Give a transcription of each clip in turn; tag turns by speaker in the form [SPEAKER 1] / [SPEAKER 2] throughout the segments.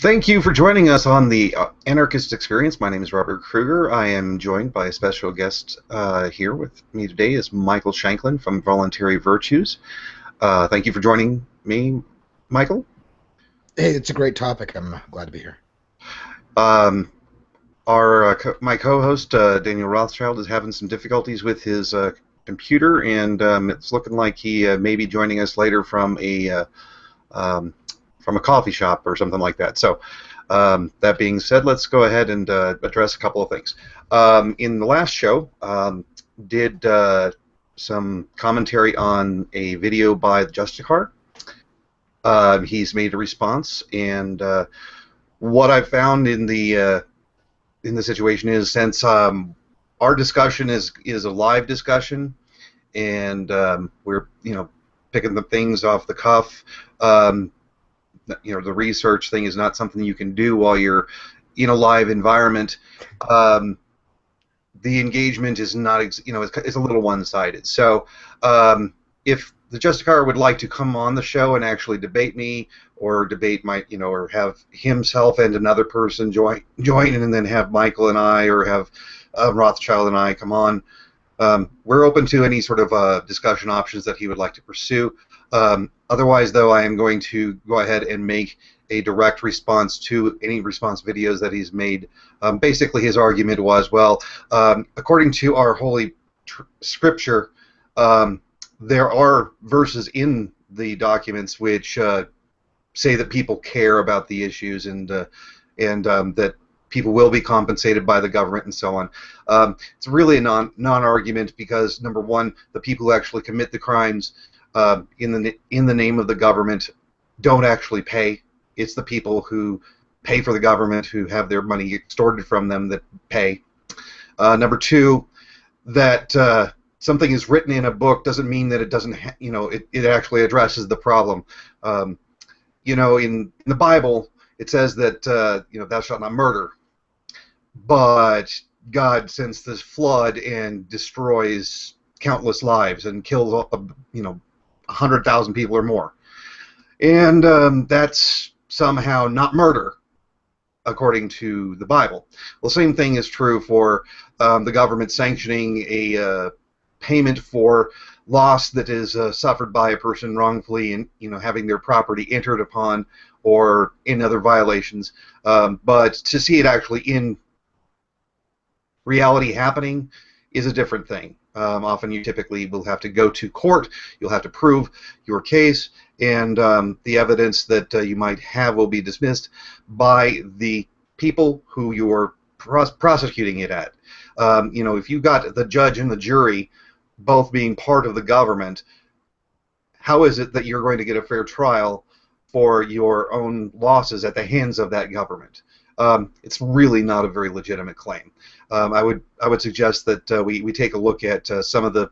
[SPEAKER 1] Thank you for joining us on the Anarchist Experience. My name is Robert Kruger. I am joined by a special guest here with me today is Michael Shanklin from Voluntary Virtues. Thank you for joining me, Michael.
[SPEAKER 2] Hey, it's a great topic. I'm glad to be here.
[SPEAKER 1] My co-host, Daniel Rothschild, is having some difficulties with his computer, and it's looking like he may be joining us later from a coffee shop or something like that. So that being said, let's go ahead and address a couple of things. In the last show, did some commentary on a video by the Justicar. He's made a response, and what I've found in the situation is, since our discussion is a live discussion, and we're picking the things off the cuff. The research thing is not something you can do while you're in a live environment. The engagement is not, it's a little one-sided. So if the Justicar would like to come on the show and actually debate me, or debate my, or have himself and another person join, and then have Michael and I, or have Rothschild and I come on, we're open to any sort of discussion options that he would like to pursue. Otherwise, though, I am going to go ahead and make a direct response to any response videos that he's made. Basically, his argument was, well, according to our holy scripture, there are verses in the documents which say that people care about the issues, and that people will be compensated by the government and so on. It's really a non-argument, because, number one, the people who actually commit the crimes in the name of the government don't actually pay. It's the people who pay for the government, who have their money extorted from them, that pay. Number two, that something is written in a book doesn't mean that it doesn't, it actually addresses the problem. In the Bible, it says that thou shalt not murder, but God sends this flood and destroys countless lives and kills 100,000 people or more, and that's somehow not murder according to the Bible. Well, same thing is true for the government sanctioning a payment for loss that is suffered by a person wrongfully, and having their property entered upon, or in other violations. But to see it actually in reality happening is a different thing. Often you typically will have to go to court, you'll have to prove your case, and the evidence that you might have will be dismissed by the people who you're prosecuting it at. If you got the judge and the jury both being part of the government, how is it that you're going to get a fair trial for your own losses at the hands of that government? It's really not a very legitimate claim. I would suggest that we take a look at some of the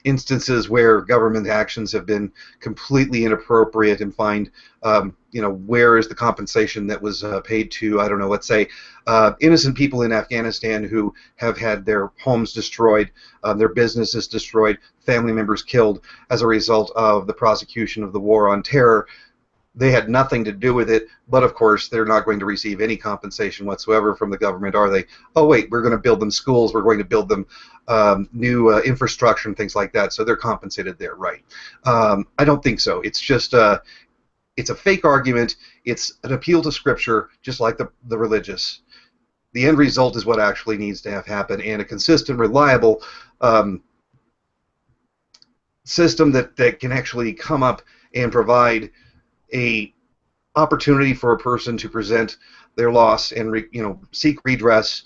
[SPEAKER 1] instances where government actions have been completely inappropriate, and find where is the compensation that was paid to, I don't know, let's say innocent people in Afghanistan who have had their homes destroyed, their businesses destroyed, family members killed as a result of the prosecution of the war on terror. They had nothing to do with it, but of course they're not going to receive any compensation whatsoever from the government, are they? Oh wait, we're going to build them schools, we're going to build them new infrastructure and things like that, so they're compensated there, right? I don't think so. It's just it's a fake argument. It's an appeal to scripture, just like the religious. The end result is what actually needs to have happen, and a consistent, reliable system that can actually come up and provide a opportunity for a person to present their loss and seek redress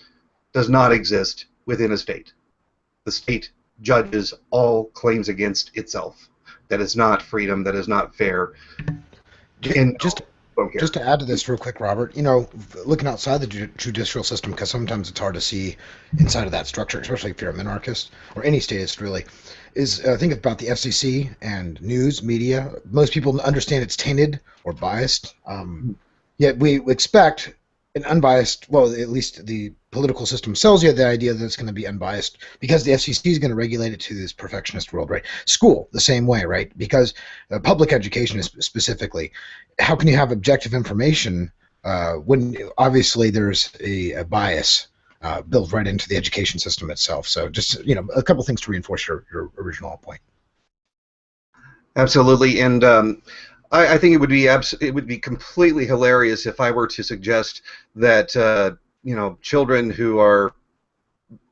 [SPEAKER 1] does not exist within a state. The state judges all claims against itself. That is not freedom. That is not fair. And
[SPEAKER 2] just to add to this real quick, Robert, looking outside the judicial system, because sometimes it's hard to see inside of that structure, especially if you're an anarchist or any statist, really, is think about the FCC and news media. Most people understand it's tainted or biased, yet we expect an unbiased, well, at least the political system sells you the idea that it's going to be unbiased because the FCC is going to regulate it to this perfectionist world, right? School, the same way, right? Because public education is specifically, how can you have objective information when obviously there's a bias built right into the education system itself? So just, a couple things to reinforce your original point.
[SPEAKER 1] Absolutely, and I think it would be completely hilarious if I were to suggest that children who are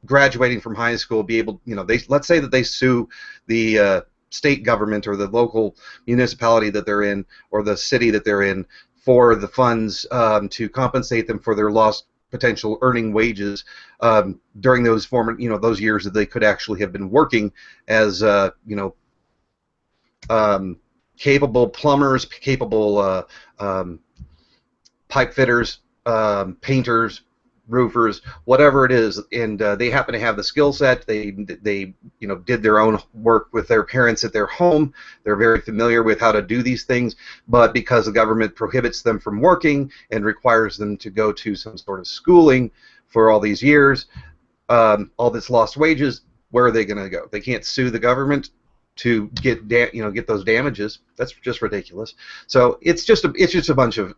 [SPEAKER 1] graduating from high school be able, let's say that they sue the state government or the local municipality that they're in or the city that they're in for the funds to compensate them for their lost potential earning wages during those those years that they could actually have been working as capable plumbers, capable pipe fitters, painters, roofers, whatever it is, and they happen to have the skill set. They did their own work with their parents at their home. They're very familiar with how to do these things, but because the government prohibits them from working and requires them to go to some sort of schooling for all these years, all this lost wages, where are they going to go? They can't sue the government to get get those damages. That's just ridiculous. So it's just a bunch of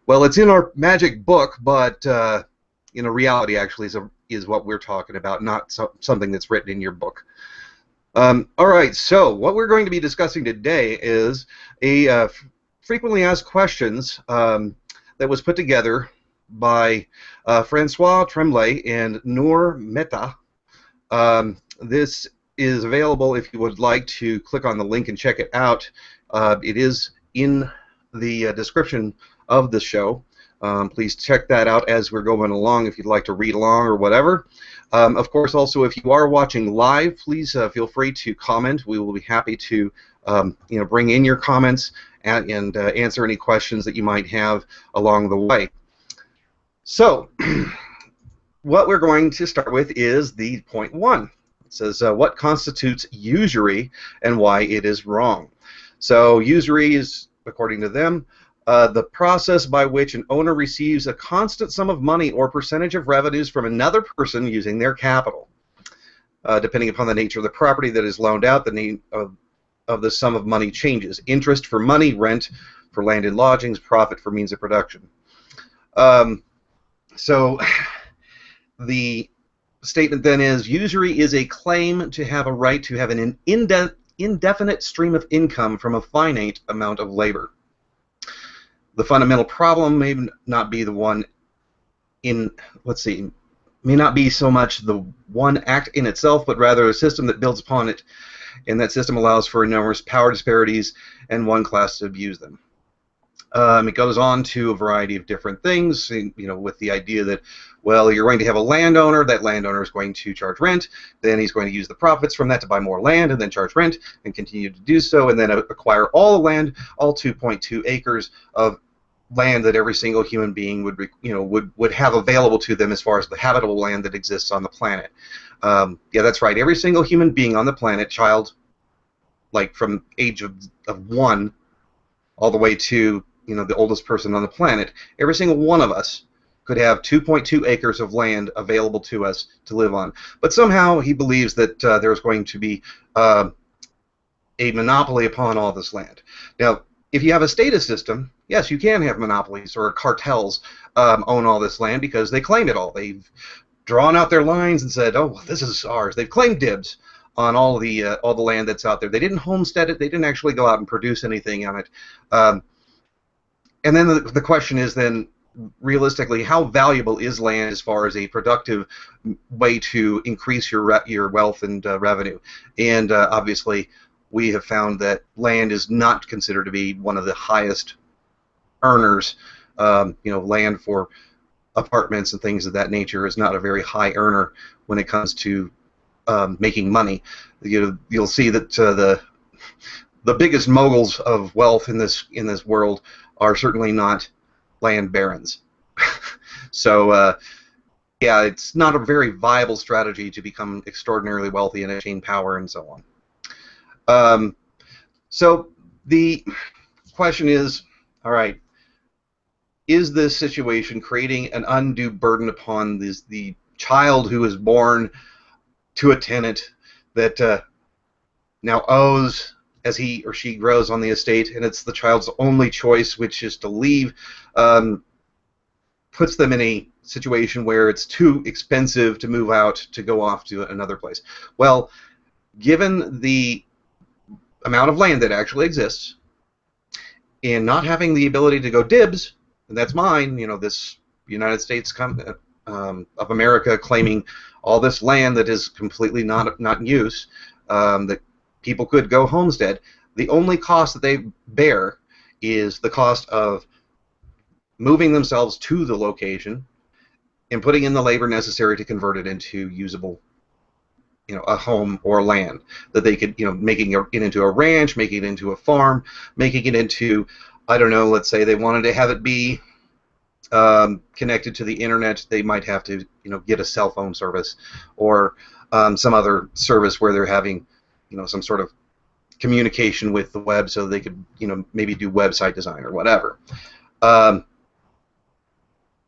[SPEAKER 1] well, it's in our magic book, but reality actually is what we're talking about, not something that's written in your book. All right, so what we're going to be discussing today is a frequently asked questions that was put together by Francois Tremblay and Noor Mehta. This is available if you would like to click on the link and check it out. It is in the description of the show. Please check that out as we're going along if you'd like to read along or whatever. Of course, also, if you are watching live, please feel free to comment. We will be happy to bring in your comments and answer any questions that you might have along the way. So, what we're going to start with is the point one. It says, what constitutes usury and why it is wrong? So usury is, according to them, the process by which an owner receives a constant sum of money or percentage of revenues from another person using their capital. Depending upon the nature of the property that is loaned out, the name of the sum of money changes. Interest for money, rent for land and lodgings, profit for means of production. So the statement then is, usury is a claim to have a right to have an indefinite stream of income from a finite amount of labor. The fundamental problem may not be the one may not be so much the one act in itself, but rather a system that builds upon it, and that system allows for enormous power disparities and one class to abuse them. It goes on to a variety of different things, with the idea that, well, you're going to have a landowner. That landowner is going to charge rent. Then he's going to use the profits from that to buy more land, and then charge rent, and continue to do so, and then acquire all the land, all 2.2 acres of land that every single human being would have available to them as far as the habitable land that exists on the planet. Yeah, that's right. Every single human being on the planet, child, like from age of 1 all the way to the oldest person on the planet, every single one of us could have 2.2 acres of land available to us to live on. But somehow he believes that there's going to be a monopoly upon all this land. Now, if you have a status system, yes, you can have monopolies or cartels own all this land because they claim it all. They've drawn out their lines and said, oh, well, this is ours. They've claimed dibs on all the land that's out there. They didn't homestead it. They didn't actually go out and produce anything on it. And then the question is then, realistically, how valuable is land as far as a productive way to increase your wealth and revenue? And obviously, we have found that land is not considered to be one of the highest earners. Land for apartments and things of that nature is not a very high earner when it comes to making money. You'll see that the biggest moguls of wealth in this world are certainly not land barons. So yeah, it's not a very viable strategy to become extraordinarily wealthy and attain power and so on. So the question is, all right, is this situation creating an undue burden upon the child who is born to a tenant that now owes as he or she grows on the estate, and it's the child's only choice, which is to leave, puts them in a situation where it's too expensive to move out to go off to another place. Well, given the amount of land that actually exists, and not having the ability to go dibs, and that's mine, you know, this United States of America claiming all this land that is completely not in use, that people could go homestead, the only cost that they bear is the cost of moving themselves to the location and putting in the labor necessary to convert it into usable, you know, a home or land that they could, you know, making it into a ranch, making it into a farm, making it into, I don't know, let's say they wanted to have it be connected to the internet, they might have to, you know, get a cell phone service or some other service where they're having, you know, some sort of communication with the web so they could, you know, maybe do website design or whatever.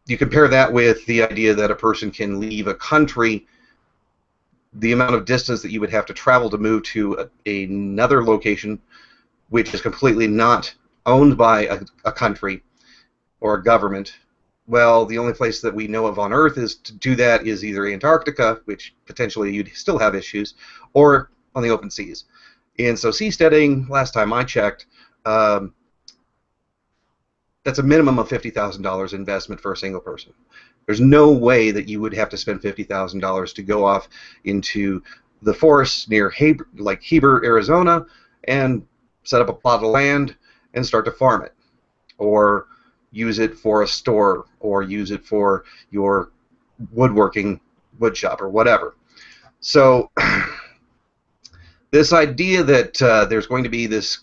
[SPEAKER 1] You compare that with the idea that a person can leave a country, the amount of distance that you would have to travel to move to another location which is completely not owned by a country or a government. Well, the only place that we know of on Earth is to do that is either Antarctica, which potentially you'd still have issues, or on the open seas. And so seasteading, last time I checked, that's a minimum of $50,000 investment for a single person. There's no way that you would have to spend $50,000 to go off into the forest near Heber, Arizona, and set up a plot of land and start to farm it, or use it for a store, or use it for your woodworking wood shop or whatever. So this idea that there's going to be this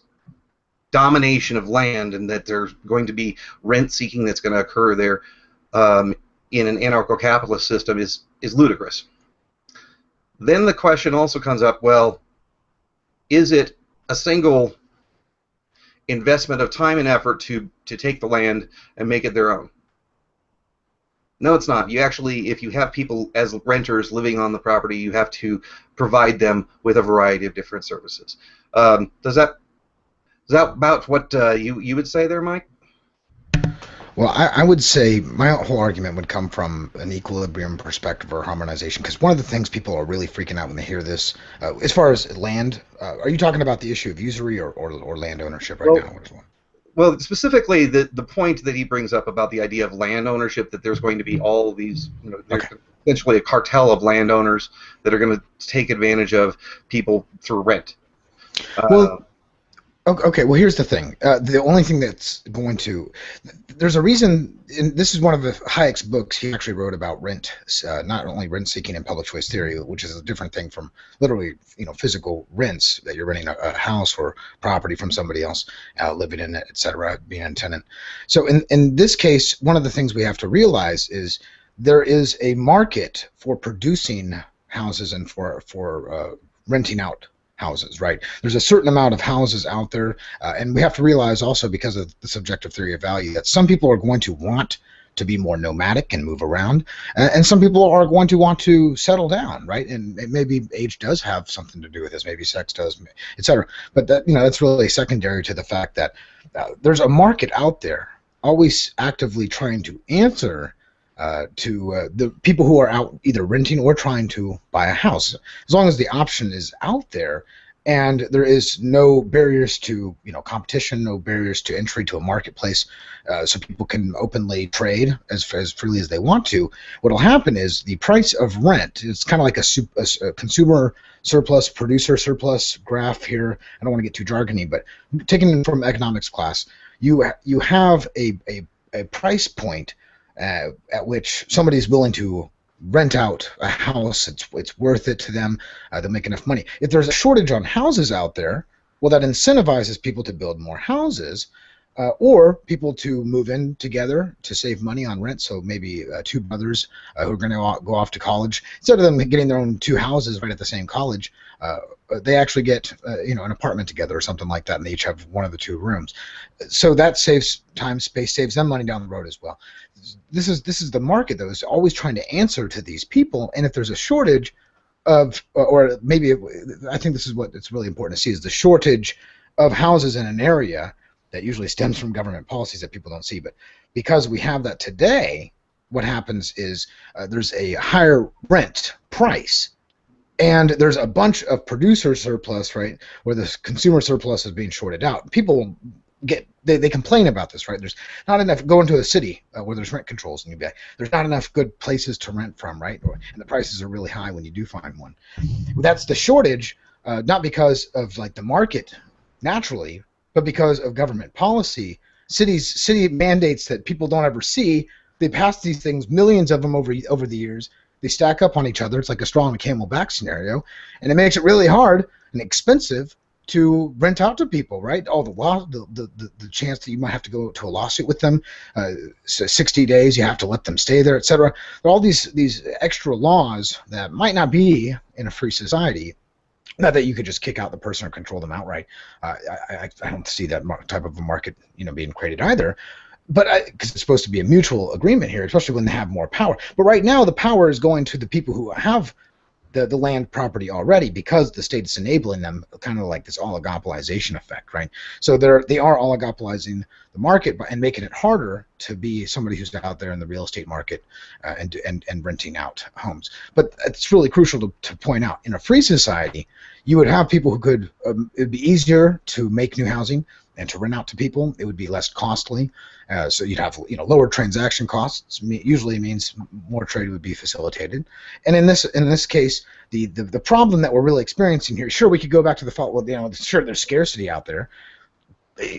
[SPEAKER 1] domination of land and that there's going to be rent seeking that's going to occur there in an anarcho-capitalist system is ludicrous. Then the question also comes up, well, is it a single investment of time and effort to take the land and make it their own? No, it's not. You actually, if you have people as renters living on the property, you have to provide them with a variety of different services. Is that about what you would say there, Mike?
[SPEAKER 2] Well, I would say my whole argument would come from an equilibrium perspective or harmonization, because one of the things people are really freaking out when they hear this, as far as land, are you talking about the issue of usury or land ownership right now?
[SPEAKER 1] Well, specifically the point that he brings up about the idea of land ownership, that there's going to be all these, you know, there's essentially a cartel of landowners that are going to take advantage of people through rent.
[SPEAKER 2] Well, okay, well, here's the thing. The only thing that's going to... There's a reason, and this is one of Hayek's books. He actually wrote about rent, not only rent-seeking and public choice theory, which is a different thing from literally, you know, physical rents, that you're renting a house or property from somebody else, living in it, etc., being a tenant. So in this case, one of the things we have to realize is there is a market for producing houses and for renting out houses, right? There's a certain amount of houses out there, and we have to realize also, because of the subjective theory of value, that some people are going to want to be more nomadic and move around, and some people are going to want to settle down, right? And maybe age does have something to do with this, maybe sex does, etc. But that, you know, that's really secondary to the fact that there's a market out there always actively trying to answer to the people who are out either renting or trying to buy a house. As long as the option is out there and there is no barriers to, you know, competition, no barriers to entry to a marketplace, so people can openly trade as freely as they want to, what will happen is the price of rent, it's kind of like a consumer surplus, producer surplus graph here. I don't want to get too jargony, but taken from economics class, you have a price point at which somebody's willing to rent out a house. It's worth it to them. They'll make enough money. If there's a shortage on houses out there, well, that incentivizes people to build more houses, or people to move in together to save money on rent. So maybe two brothers who are going to go off to college, instead of them getting their own two houses right at the same college, they actually get an apartment together or something like that, and they each have one of the two rooms. So that saves time, space, saves them money down the road as well. This is the market that is always trying to answer to these people, and if there's a shortage of, or maybe I think this is what it's really important to see, is the shortage of houses in an area that usually stems from government policies that people don't see. But because we have that today, what happens is there's a higher rent price, and there's a bunch of producer surplus, right, where the consumer surplus is being shorted out. People they complain about this, right? There's not enough. Go into a city where there's rent controls, and there's not enough good places to rent from, right? And the prices are really high when you do find one. That's the shortage, not because of like the market naturally, but because of government policy. City mandates that people don't ever see. They pass these things, millions of them over the years. They stack up on each other. It's like a straw and a camel back scenario, and it makes it really hard and expensive to rent out to people, right? All the chance that you might have to go to a lawsuit with them, so 60 days you have to let them stay there, etc. All these extra laws that might not be in a free society. Not that you could just kick out the person or control them outright. I don't see that type of a market, being created either. But because it's supposed to be a mutual agreement here, especially when they have more power. But right now, the power is going to the people who have the land property already, because the state is enabling them, kind of like this oligopolization effect, right? So they are oligopolizing the market and making it harder to be somebody who's out there in the real estate market and renting out homes. But it's really crucial to point out, in a free society, you would have people who could, it would be easier to make new housing and to rent out to people. It would be less costly. So you'd have lower transaction costs. Usually means more trade would be facilitated. And in this case, the problem that we're really experiencing here, sure, we could go back to the fault. Well, sure, there's scarcity out there.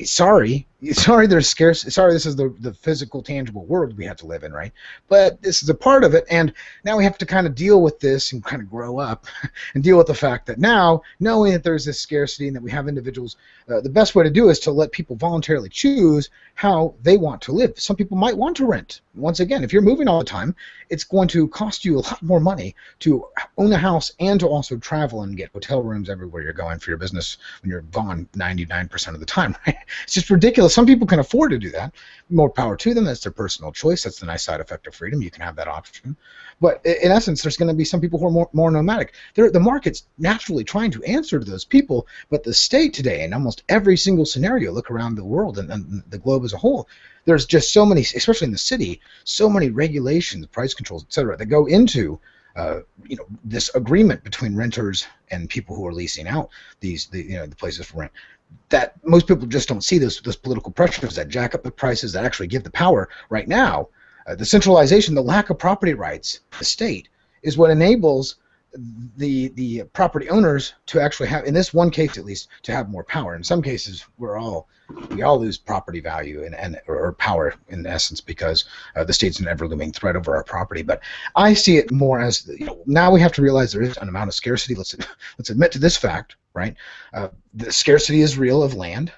[SPEAKER 2] Sorry, there's scarce. Sorry, this is the physical, tangible world we have to live in, right? But this is a part of it, and now we have to kind of deal with this and kind of grow up and deal with the fact that now, knowing that there's this scarcity and that we have individuals, the best way to do is to let people voluntarily choose how they want to live. Some people might want to rent. Once again, if you're moving all the time, it's going to cost you a lot more money to own a house and to also travel and get hotel rooms everywhere you're going for your business when you're gone 99% of the time, right? It's just ridiculous. Some people can afford to do that. More power to them. That's their personal choice. That's the nice side effect of freedom. You can have that option. But in essence, there's going to be some people who are more nomadic. The market's naturally trying to answer to those people, but the state today, in almost every single scenario, look around the world and the globe as a whole, there's just so many, especially in the city, so many regulations, price controls, etc., that go into this agreement between renters and people who are leasing out the places for rent, that most people just don't see those political pressures that jack up the prices, that actually give the power right now. The centralization, the lack of property rights, the state, is what enables the property owners to actually have, in this one case at least, to have more power. In some cases, we all lose property value or power in essence, because the state's an ever-looming threat over our property. But I see it more as, now we have to realize there is an amount of scarcity. Let's admit to this fact, right? The scarcity is real of land,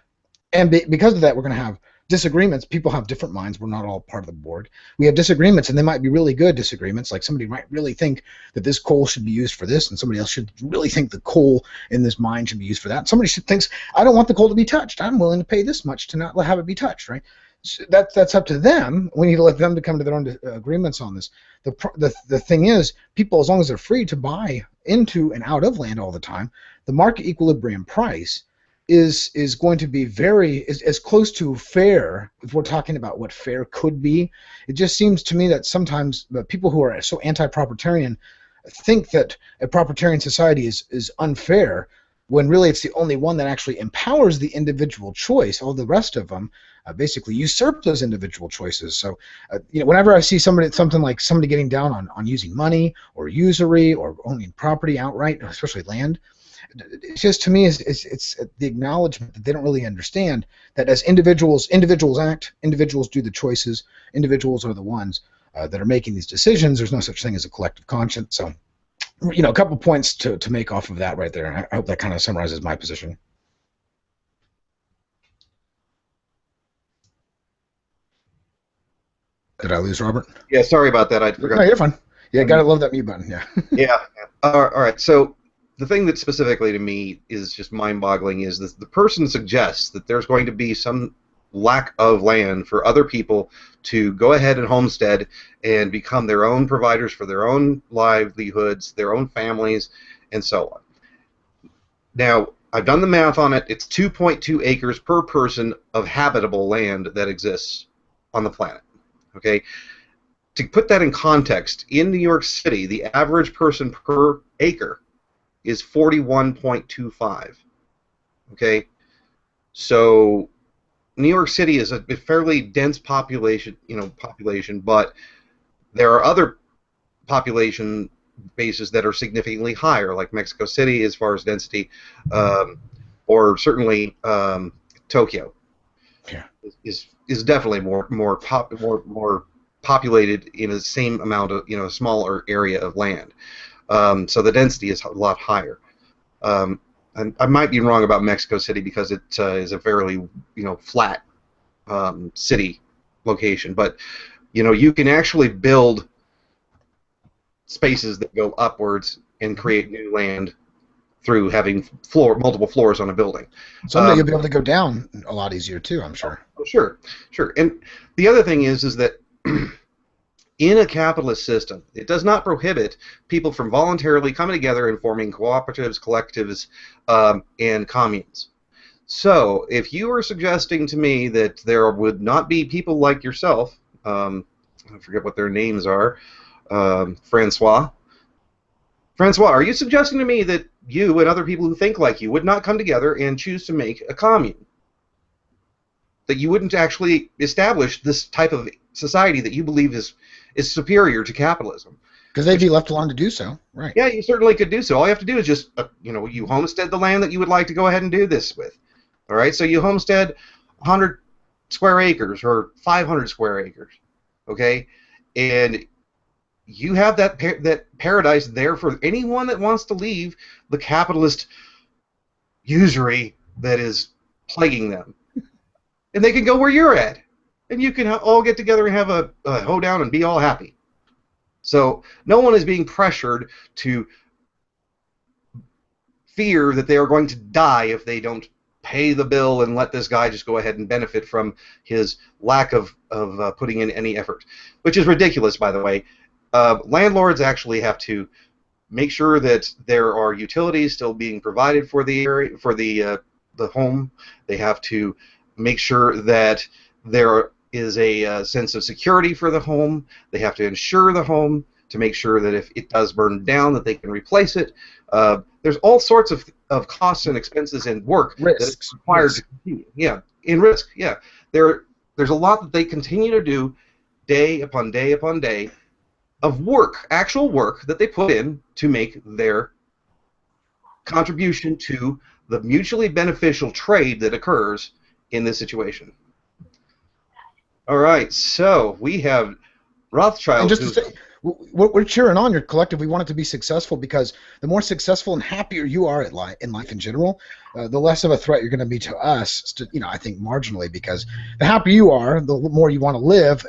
[SPEAKER 2] and because of that, we're going to have disagreements. People have different minds. We're not all part of the board. We have disagreements, and they might be really good disagreements. Like somebody might really think that this coal should be used for this, and somebody else should really think the coal in this mine should be used for that. Somebody thinks, I don't want the coal to be touched. I'm willing to pay this much to not have it be touched, right? So that's up to them. We need to let them to come to their own agreements on this. The thing is, people, as long as they're free to buy into and out of land all the time, the market equilibrium price is going to be as close to fair, if we're talking about what fair could be. It just seems to me that sometimes the people who are so anti-propertarian think that a propertarian society is unfair, when really it's the only one that actually empowers the individual choice. All the rest of them basically usurp those individual choices. So whenever I see something like somebody getting down on using money or usury or owning property outright, especially land, it's just, to me, it's the acknowledgement that they don't really understand that as individuals act, individuals do the choices, individuals are the ones that are making these decisions. There's no such thing as a collective conscience. So, a couple points to make off of that right there, and I hope that kind of summarizes my position. Did I lose Robert?
[SPEAKER 1] Yeah, sorry about that. I forgot.
[SPEAKER 2] No, you're fine. Yeah, gotta love that mute button. Yeah.
[SPEAKER 1] Yeah. All right. So the thing that specifically to me is just mind-boggling is that the person suggests that there's going to be some lack of land for other people to go ahead and homestead and become their own providers for their own livelihoods, their own families, and so on. Now, I've done the math on it. It's 2.2 acres per person of habitable land that exists on the planet. Okay? To put that in context, in New York City, the average person per acre is 41.25. Okay? So New York City is a fairly dense population, but there are other population bases that are significantly higher, like Mexico City as far as density, or certainly Tokyo.
[SPEAKER 2] Yeah.
[SPEAKER 1] Is definitely more populated in the same amount of a smaller area of land. So the density is a lot higher. And I might be wrong about Mexico City because it is a fairly flat city location, but you can actually build spaces that go upwards and create new land through having multiple floors on a building.
[SPEAKER 2] Someday you'll be able to go down a lot easier too, I'm sure.
[SPEAKER 1] Oh, sure. And the other thing is that in a capitalist system, it does not prohibit people from voluntarily coming together and forming cooperatives, collectives, and communes. So if you are suggesting to me that there would not be people like yourself, I forget what their names are, Francois, are you suggesting to me that you and other people who think like you would not come together and choose to make a commune? That you wouldn't actually establish this type of society that you believe is superior to capitalism?
[SPEAKER 2] Because they'd be left alone to do so, right?
[SPEAKER 1] Yeah, you certainly could do so. All you have to do is just, you homestead the land that you would like to go ahead and do this with. All right, so you homestead 100 square acres or 500 square acres, okay, and you have that paradise there for anyone that wants to leave the capitalist usury that is plaguing them. And they can go where you're at. And you can all get together and have a hoedown and be all happy. So no one is being pressured to fear that they are going to die if they don't pay the bill and let this guy just go ahead and benefit from his lack of putting in any effort. Which is ridiculous, by the way. Landlords actually have to make sure that there are utilities still being provided for the area, for the home. They have to make sure that there is a sense of security for the home. They have to insure the home to make sure that if it does burn down, that they can replace it. There's all sorts of costs and expenses and work that is required to continue. Yeah, in risk. Yeah, there's a lot that they continue to do day upon day upon day of work, actual work that they put in to make their contribution to the mutually beneficial trade that occurs in this situation. All right, so we have Rothschild.
[SPEAKER 2] And just to say, we're cheering on your collective. We want it to be successful because the more successful and happier you are in life in general, the less of a threat you're going to be to us. I think marginally, because the happier you are, the more you want to live.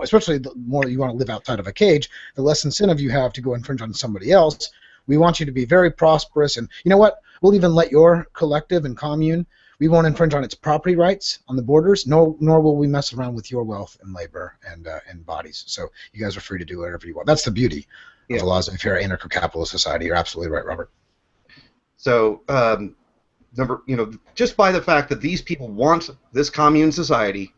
[SPEAKER 2] Especially the more you want to live outside of a cage, the less incentive you have to go infringe on somebody else. We want you to be very prosperous, and you know what? We'll even let your collective and commune. We won't infringe on its property rights on the borders, nor will we mess around with your wealth and labor and bodies. So you guys are free to do whatever you want. That's the beauty of the laws of a fair anarcho-capitalist society. You're absolutely right, Robert.
[SPEAKER 1] So, just by the fact that these people want this commune society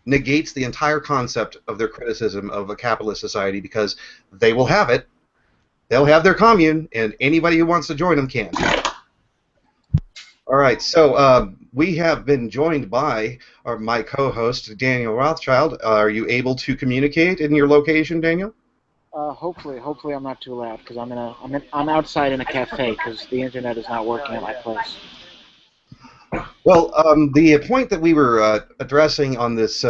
[SPEAKER 1] negates the entire concept of their criticism of a capitalist society, because they will have it. They'll have their commune, and anybody who wants to join them can. All right, so we have been joined by my co-host, Daniel Rothschild. Are you able to communicate in your location, Daniel?
[SPEAKER 3] Hopefully I'm not too loud, because I'm outside in a cafe because the internet is not working at my place.
[SPEAKER 1] Well, the point that we were addressing on this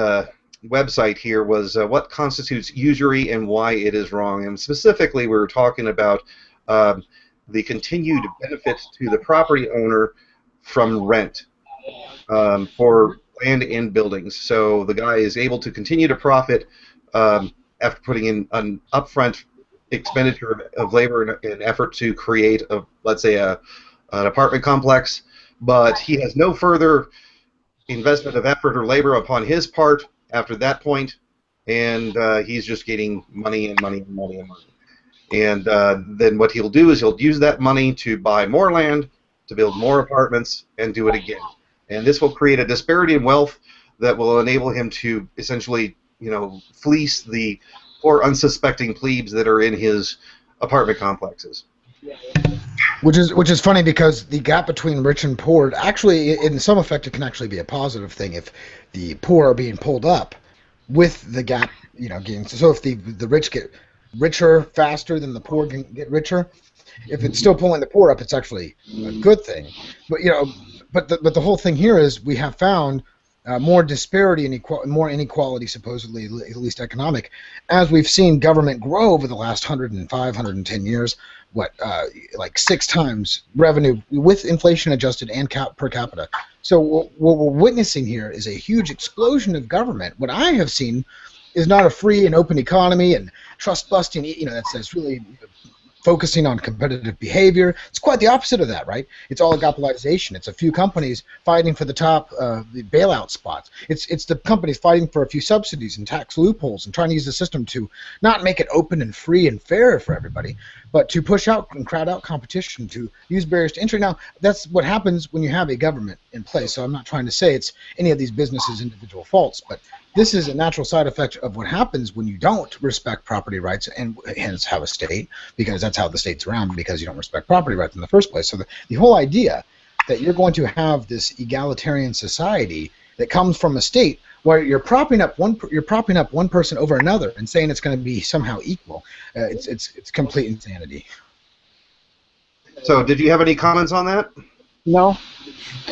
[SPEAKER 1] website here was what constitutes usury and why it is wrong, and specifically we were talking about the continued benefits to the property owner from rent for land and buildings. So the guy is able to continue to profit after putting in an upfront expenditure of labor and effort to create, let's say, an apartment complex, but he has no further investment of effort or labor upon his part after that point, and he's just getting money and money and money and money. And then what he'll do is he'll use that money to buy more land, to build more apartments, and do it again. And this will create a disparity in wealth that will enable him to essentially, fleece the poor unsuspecting plebes that are in his apartment complexes.
[SPEAKER 2] Which is funny, because the gap between rich and poor, actually, in some effect, it can actually be a positive thing if the poor are being pulled up with the gap, getting. So if the rich get richer faster than the poor can get richer, if it's still pulling the poor up, it's actually a good thing. But but the whole thing here is we have found more disparity and more inequality, supposedly, at least economic, as we've seen government grow over the last 105, 110 years. Like 6 times revenue with inflation adjusted and per capita. So what we're witnessing here is a huge explosion of government. What I have seen is not a free and open economy and trust busting, that's really focusing on competitive behavior. It's quite the opposite of that, right? It's oligopolization. It's a few companies fighting for the top the bailout spots. It's the companies fighting for a few subsidies and tax loopholes and trying to use the system to not make it open and free and fair for everybody, but to push out and crowd out competition, to use barriers to entry. Now, that's what happens when you have a government in place. So I'm not trying to say it's any of these businesses' individual faults, but this is a natural side effect of what happens when you don't respect property rights and hence have a state, because that's how the state's around, because you don't respect property rights in the first place. So the whole idea that you're going to have this egalitarian society that comes from a state where you're propping up one person over another and saying it's going to be somehow equal, it's complete insanity.
[SPEAKER 1] So, did you have any comments on that?
[SPEAKER 3] No.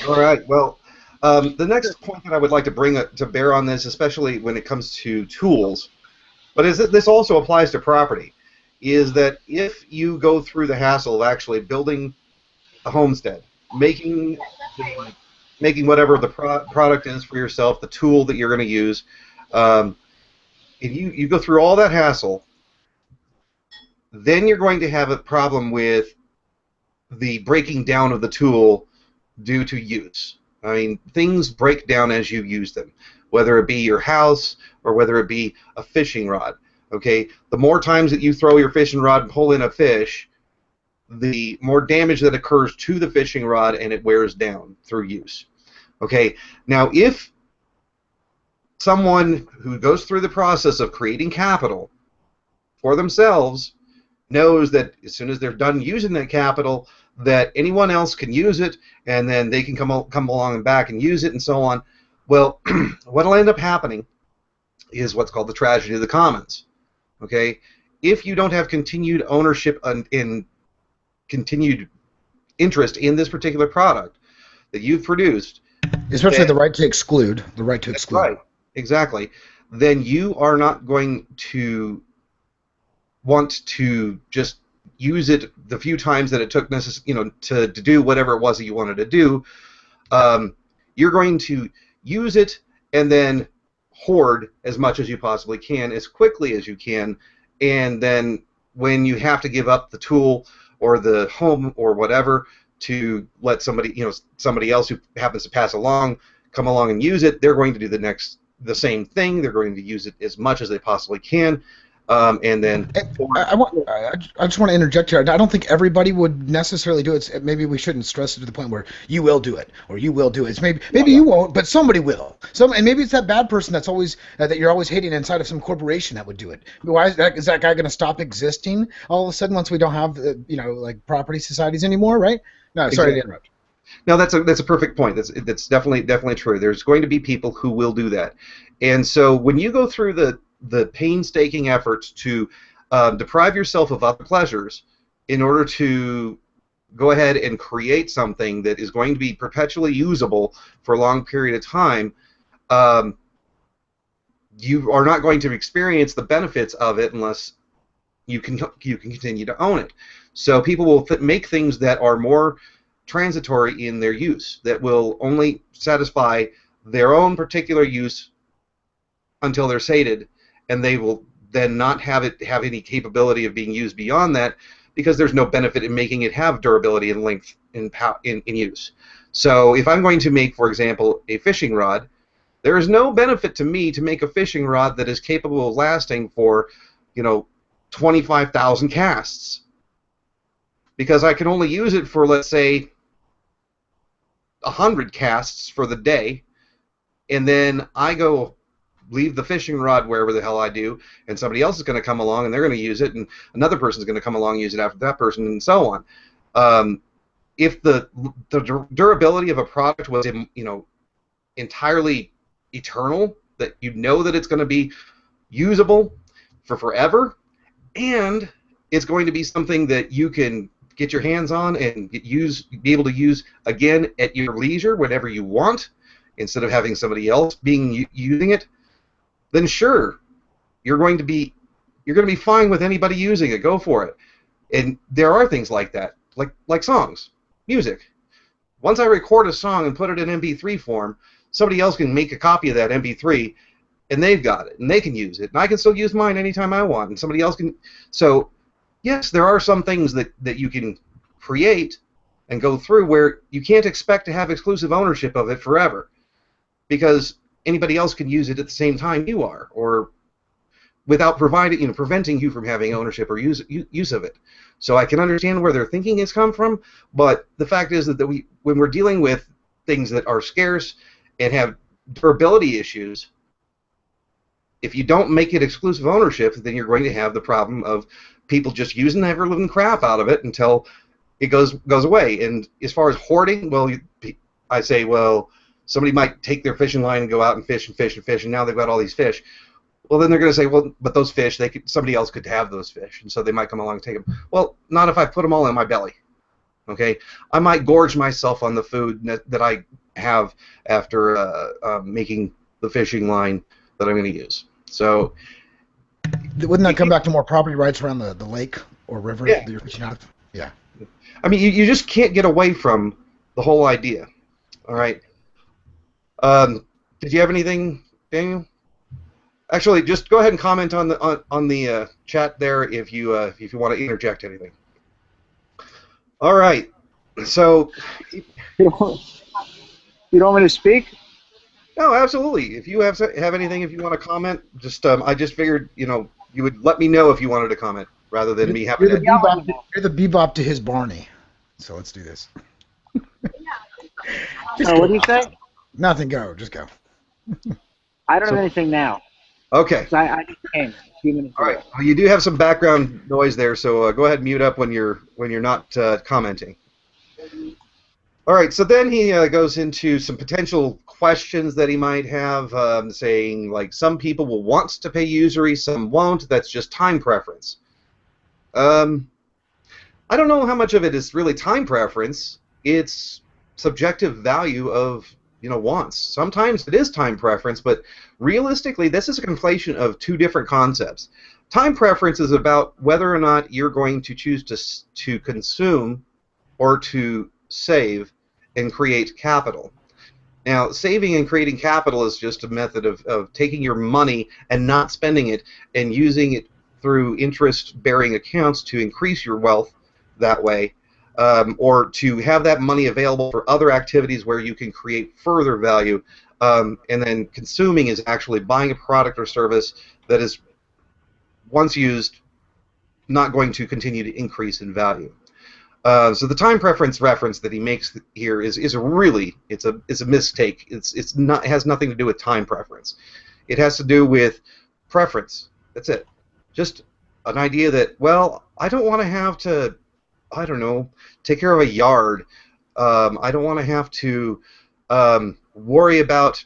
[SPEAKER 1] All right. Well, the next point that I would like to bring to bear on this, especially when it comes to tools, but this also applies to property, is that if you go through the hassle of actually building a homestead, making whatever the product is for yourself, the tool that you're going to use, if you go through all that hassle, then you're going to have a problem with the breaking down of the tool due to use. I mean, things break down as you use them, whether it be your house or whether it be a fishing rod. Okay, the more times that you throw your fishing rod and pull in a fish, the more damage that occurs to the fishing rod, and it wears down through use. Okay, now if someone who goes through the process of creating capital for themselves knows that as soon as they're done using that capital, that anyone else can use it, and then they can come along and back and use it, and so on. Well, what will end up happening is what's called the tragedy of the commons. Okay, if you don't have continued ownership and continued interest in this particular product that you've produced,
[SPEAKER 2] especially the right to exclude,
[SPEAKER 1] right, exactly, then you are not going to want to just use it the few times that it took to do whatever it was that you wanted to do. You're going to use it and then hoard as much as you possibly can, as quickly as you can, and then when you have to give up the tool or the home or whatever to let somebody else who happens to pass along come along and use it, they're going to do the same thing. They're going to use it as much as they possibly can. And then
[SPEAKER 2] I just want to interject here. I don't think everybody would necessarily do it. Maybe we shouldn't stress it to the point where you will do it or you will do it. Maybe you won't, but somebody will. And maybe it's that bad person that's always that you're always hating inside of some corporation that would do it. Why is that guy going to stop existing all of a sudden once we don't have like property societies anymore, right? No, sorry to interrupt.
[SPEAKER 1] No, that's a perfect point. That's definitely true. There's going to be people who will do that, and so when you go through the painstaking efforts to deprive yourself of other pleasures in order to go ahead and create something that is going to be perpetually usable for a long period of time, you are not going to experience the benefits of it unless you can continue to own it. So people will make things that are more transitory in their use, that will only satisfy their own particular use until they're sated, and they will then not have any capability of being used beyond that, because there's no benefit in making it have durability and length in use. So if I'm going to make, for example, a fishing rod, there is no benefit to me to make a fishing rod that is capable of lasting for, 25,000 casts, because I can only use it for, let's say, 100 casts for the day, and then I go leave the fishing rod wherever the hell I do, and somebody else is going to come along and they're going to use it, and another person is going to come along and use it after that person, and so on. If the durability of a product was, entirely eternal, that that it's going to be usable for forever, and it's going to be something that you can get your hands on and be able to use again at your leisure whenever you want, instead of having somebody else using it, then sure, you're going to be fine with anybody using it. Go for it. And there are things like that, like songs, music. Once I record a song and put it in MP3 form, somebody else can make a copy of that MP3, and they've got it, and they can use it, and I can still use mine anytime I want, and somebody else can. So, yes, there are some things that you can create and go through where you can't expect to have exclusive ownership of it forever, because anybody else can use it at the same time you are, or without preventing you from having ownership or use of it. So I can understand where their thinking has come from, but the fact is that when we're dealing with things that are scarce and have durability issues, if you don't make it exclusive ownership, then you're going to have the problem of people just using the ever-living crap out of it until it goes away. And as far as hoarding, well, I say, well, somebody might take their fishing line and go out and fish and fish and fish, and now they've got all these fish. Well, then they're going to say, well, but those fish, somebody else could have those fish, and so they might come along and take them. Well, not if I put them all in my belly. Okay, I might gorge myself on the food that I have after making the fishing line that I'm going to use. So,
[SPEAKER 2] wouldn't that come back to more property rights around the lake or river that you're fishing out of? Yeah.
[SPEAKER 1] I mean, you just can't get away from the whole idea. All right. Did you have anything, Daniel? Actually, just go ahead and comment on the chat there if you want to interject anything. All right. So,
[SPEAKER 3] You don't want me to speak?
[SPEAKER 1] no, absolutely. If you have anything, if you want to comment, just I just figured you would let me know if you wanted to comment rather than me having to.
[SPEAKER 2] You're the bebop to his Barney. So let's do this.
[SPEAKER 3] What do you say?
[SPEAKER 2] Nothing. Go. Just go.
[SPEAKER 3] I don't have anything now.
[SPEAKER 1] Okay.
[SPEAKER 3] I just came a few minutes ago.
[SPEAKER 1] All right. Well, you do have some background noise there, so go ahead and mute up when you're not commenting. All right. So then he goes into some potential questions that he might have, saying like some people will want to pay usury, some won't. That's just time preference. I don't know how much of it is really time preference. It's subjective value of wants. Sometimes it is time preference, but realistically, this is a conflation of two different concepts. Time preference is about whether or not you're going to choose to consume or to save and create capital. Now, saving and creating capital is just a method of taking your money and not spending it and using it through interest-bearing accounts to increase your wealth that way. Or to have that money available for other activities where you can create further value, and then consuming is actually buying a product or service that is, once used, not going to continue to increase in value. So the time preference reference that he makes here is really it's a mistake. It has nothing to do with time preference. It has to do with preference. That's it. Just an idea that, well, I don't want to have to, I don't know, take care of a yard. I don't want to have to worry about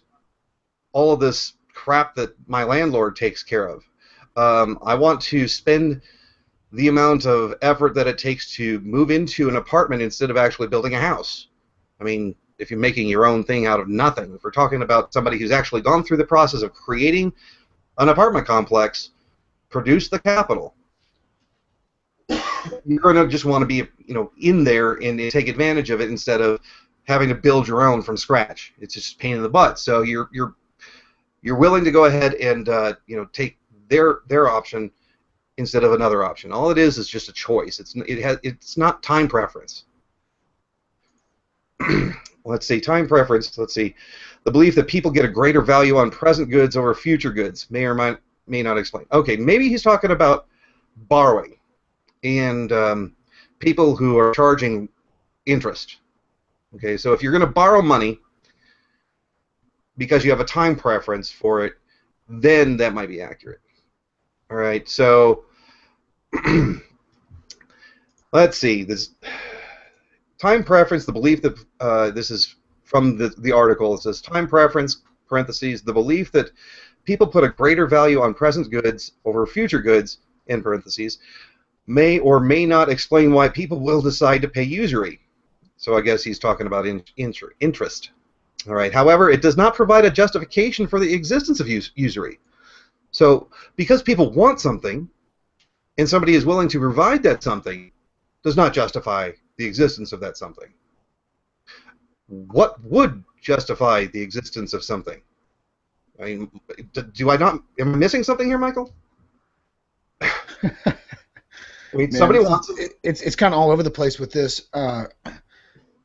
[SPEAKER 1] all of this crap that my landlord takes care of. I want to spend the amount of effort that it takes to move into an apartment instead of actually building a house. I mean, if you're making your own thing out of nothing, if we're talking about somebody who's actually gone through the process of creating an apartment complex, produce the capital, you're going to just want to be, in there and take advantage of it instead of having to build your own from scratch. It's just a pain in the butt. So you're willing to go ahead and take their option instead of another option. All it is just a choice. It's not time preference. Let's see, time preference. Let's see, the belief that people get a greater value on present goods over future goods may or may not explain. Okay, maybe he's talking about borrowing and people who are charging interest. Okay, so if you're going to borrow money because you have a time preference for it, then that might be accurate. All right, so let's see, this time preference, the belief that this is from the article. It says time preference, parentheses, the belief that people put a greater value on present goods over future goods, in parentheses, may or may not explain why people will decide to pay usury. So I guess he's talking about interest. All right. However, it does not provide a justification for the existence of usury. So because people want something and somebody is willing to provide that something, does not justify the existence of that something. What would justify the existence of something? I mean, am I missing something here, Michael? I mean, somebody wants
[SPEAKER 2] it's kind of all over the place with this.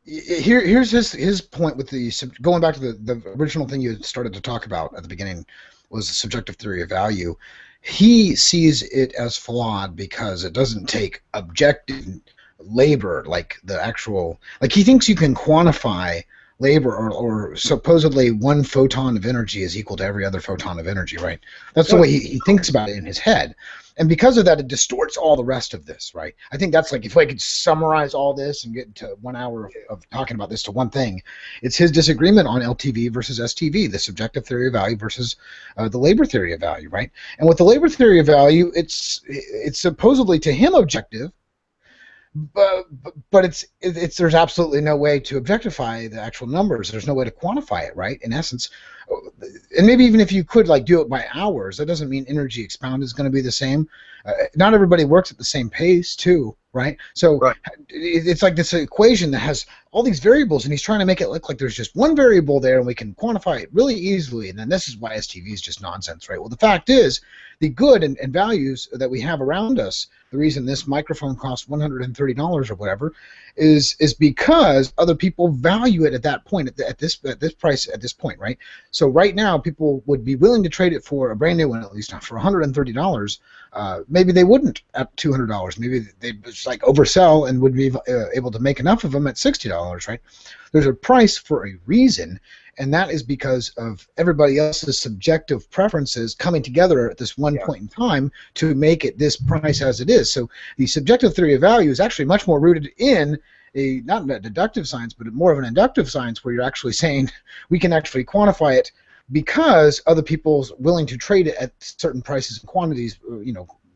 [SPEAKER 2] Here's his point with the going back to the original thing you had started to talk about at the beginning was the subjective theory of value. He sees it as flawed because it doesn't take objective labor, like the actual, like he thinks you can quantify labor or supposedly one photon of energy is equal to every other photon of energy, right? That's the way he thinks about it in his head. And because of that, it distorts all the rest of this, right? I think that's like, if I could summarize all this and get to 1 hour of talking about this to one thing, it's his disagreement on LTV versus STV, the subjective theory of value versus the labor theory of value, right? And with the labor theory of value, it's supposedly to him objective, but it's there's absolutely no way to objectify the actual numbers. There's no way to quantify it, right? In essence, and maybe even if you could like do it by hours, that doesn't mean energy expounded is going to be the same. Not everybody works at the same pace, too, right? So right. It's like this equation that has all these variables, and he's trying to make it look like there's just one variable there, and we can quantify it really easily. And then this is why STV is just nonsense, right? Well, the fact is, the good and values that we have around us, the reason this microphone costs $130 or whatever, is because other people value it at that point, at this price, at this point, right? So right now, people would be willing to trade it for a brand new one, at least not for $130. Maybe they wouldn't at $200. Maybe they'd just like oversell and would be able to make enough of them at $60, right? There's a price for a reason, and that is because of everybody else's subjective preferences coming together at this one point in time to make it this price as it is. So the subjective theory of value is actually much more rooted in not a deductive science, but more of an inductive science, where you're actually saying we can actually quantify it because other people's willing to trade it at certain prices and quantities,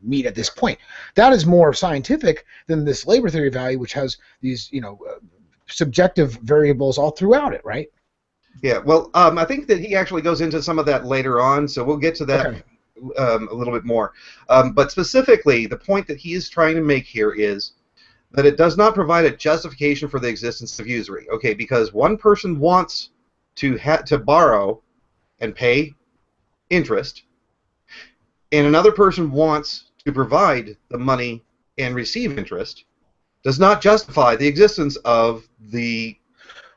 [SPEAKER 2] meet at this point. That is more scientific than this labor theory of value, which has these, subjective variables all throughout it, right?
[SPEAKER 1] Yeah, well, I think that he actually goes into some of that later on, so we'll get to that a little bit more. But specifically, the point that he is trying to make here is that it does not provide a justification for the existence of usury. Okay, because one person wants to borrow and pay interest, and another person wants to provide the money and receive interest, does not justify the existence of the.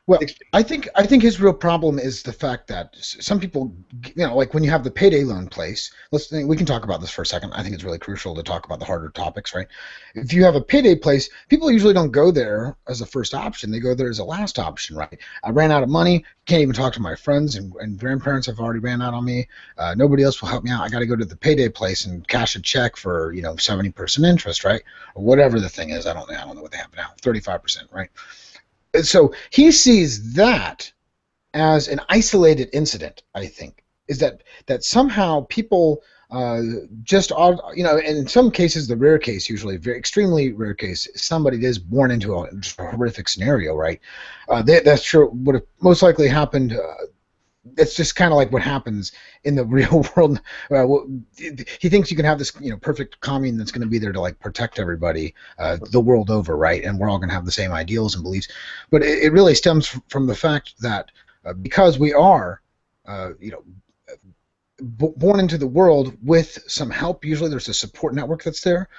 [SPEAKER 2] Well, I think his real problem is the fact that some people, like when you have the payday loan place, we can talk about this for a second. I think it's really crucial to talk about the harder topics, right? If you have a payday place, people usually don't go there as a first option. They go there as a last option, right? I ran out of money, can't even talk to my friends, and grandparents have already ran out on me. Nobody else will help me out. I got to go to the payday place and cash a check for 70% interest, right? Or whatever the thing is. I don't know what they have now, 35%, right? So he sees that as an isolated incident, I think, is that somehow people just are, and in some cases, the rare case, usually very extremely rare case, somebody is born into a horrific scenario, right? That's sure would have most likely happened. It's just kind of like what happens in the real world. He thinks you can have this, perfect commune that's going to be there to like protect everybody the world over, right? And we're all going to have the same ideals and beliefs. But it really stems from the fact that because we are, born into the world with some help. Usually there's a support network that's there,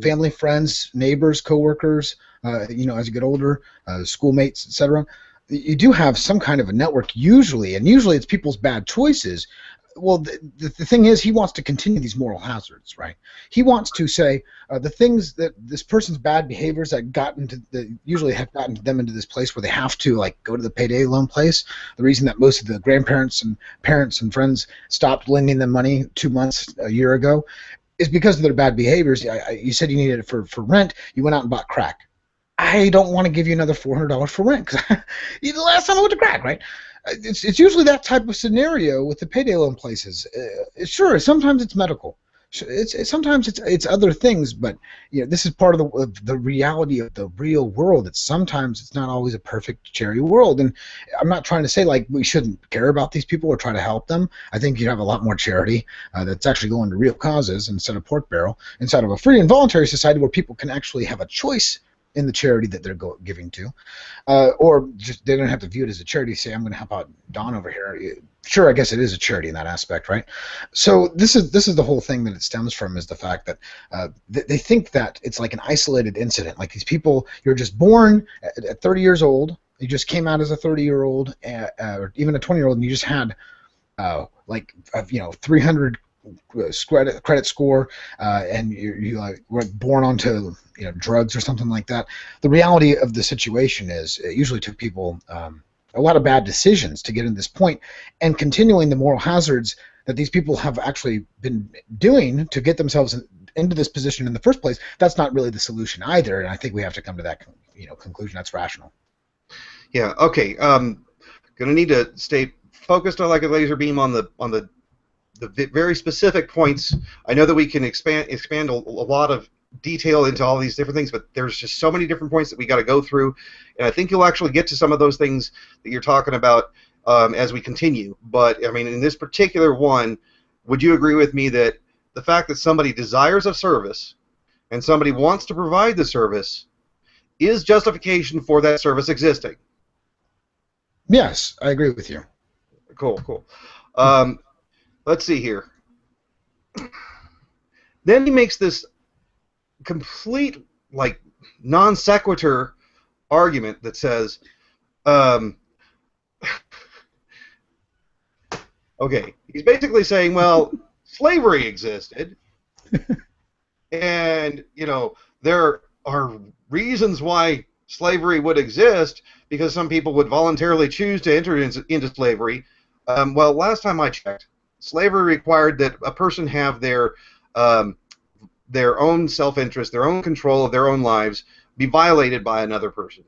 [SPEAKER 2] family, friends, neighbors, coworkers, as you get older, schoolmates, etc. You do have some kind of a network usually, and usually it's people's bad choices. Well, the thing is, he wants to continue these moral hazards, right? He wants to say the things that this person's bad behaviors that usually have gotten them into this place where they have to go to the payday loan place. The reason that most of the grandparents and parents and friends stopped lending them money 2 months, a year ago, is because of their bad behaviors. You said you needed it for rent. You went out and bought crack. I don't want to give you another $400 for rent because the last time I went to crack, right? It's usually that type of scenario with the payday loan places. Sure, sometimes it's medical. Sometimes it's other things, but this is part of the reality of the real world. Sometimes it's not always a perfect cherry world, and I'm not trying to say we shouldn't care about these people or try to help them. I think you'd have a lot more charity that's actually going to real causes instead of pork barrel, inside of a free and voluntary society where people can actually have a choice in the charity that they're giving to, or just they don't have to view it as a charity. Say, I'm going to help out Don over here. Sure, I guess it is a charity in that aspect, right? So this is the whole thing that it stems from, is the fact that they think that it's like an isolated incident. Like these people, you're just born at 30 years old. You just came out as a 30-year-old, or even a 20-year-old, and you just had 300 credit score, and you were born onto drugs or something like that. The reality of the situation is it usually took people a lot of bad decisions to get to this point, and continuing the moral hazards that these people have actually been doing to get themselves into this position in the first place. That's not really the solution either, and I think we have to come to that conclusion that's rational.
[SPEAKER 1] Yeah. Okay. Gonna need to stay focused on like a laser beam on the very specific points. I know that we can expand a lot of detail into all these different things, but there's just so many different points that we got to go through, and I think you'll actually get to some of those things that you're talking about as we continue. But I mean, in this particular one, would you agree with me that the fact that somebody desires a service and somebody wants to provide the service is justification for that service existing?
[SPEAKER 2] Yes, I agree with you.
[SPEAKER 1] Cool. Let's see here. Then he makes this complete, non sequitur argument that says, okay, he's basically saying, well, slavery existed, and, there are reasons why slavery would exist, because some people would voluntarily choose to enter into slavery. Well, last time I checked, slavery required that a person have their own self-interest, their own control of their own lives be violated by another person.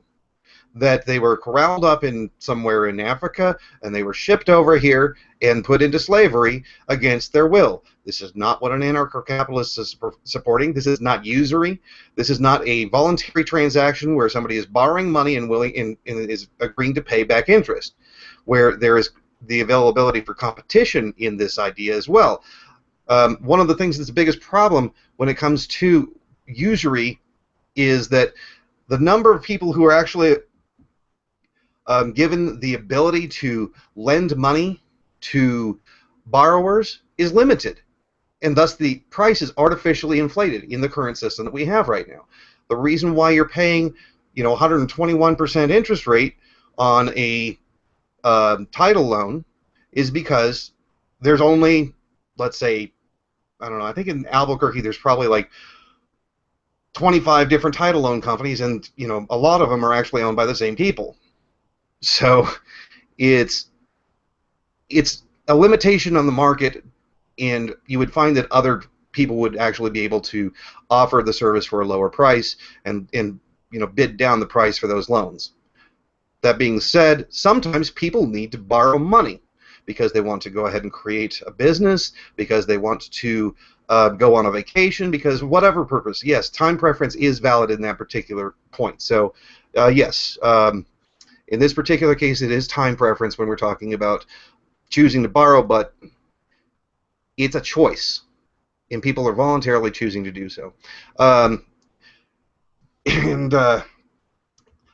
[SPEAKER 1] That they were corralled up in somewhere in Africa and they were shipped over here and put into slavery against their will. This is not what an anarcho-capitalist is supporting. This is not usury. This is not a voluntary transaction where somebody is borrowing money and is agreeing to pay back interest, where there is the availability for competition in this idea as well. One of the things that's the biggest problem when it comes to usury is that the number of people who are actually given the ability to lend money to borrowers is limited, and thus the price is artificially inflated in the current system that we have right now. The reason why you're paying 121% interest rate on a title loan is because there's only, let's say, I don't know, I think in Albuquerque there's probably 25 different title loan companies, and a lot of them are actually owned by the same people. So it's a limitation on the market, and you would find that other people would actually be able to offer the service for a lower price and bid down the price for those loans. That being said, sometimes people need to borrow money because they want to go ahead and create a business, because they want to go on a vacation, because whatever purpose. Yes, time preference is valid in that particular point. So, yes, in this particular case, it is time preference when we're talking about choosing to borrow, but it's a choice, and people are voluntarily choosing to do so.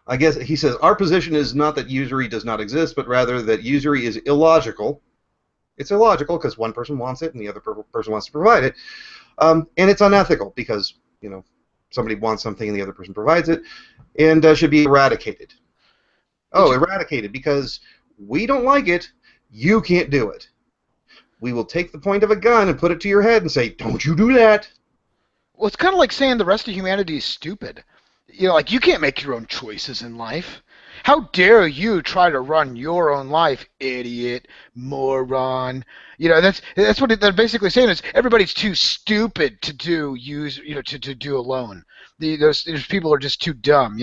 [SPEAKER 1] I guess he says, our position is not that usury does not exist, but rather that usury is illogical, It's illogical because one person wants it and the other person wants to provide it. And it's unethical because, somebody wants something and the other person provides it, and should be eradicated. Oh, eradicated because we don't like it, you can't do it. We will take the point of a gun and put it to your head and say, don't you do that.
[SPEAKER 4] Well, it's kind of like saying the rest of humanity is stupid. Like you can't make your own choices in life. How dare you try to run your own life, idiot, moron? That's what they're basically saying is everybody's too stupid to do to do alone. Those people are just too dumb.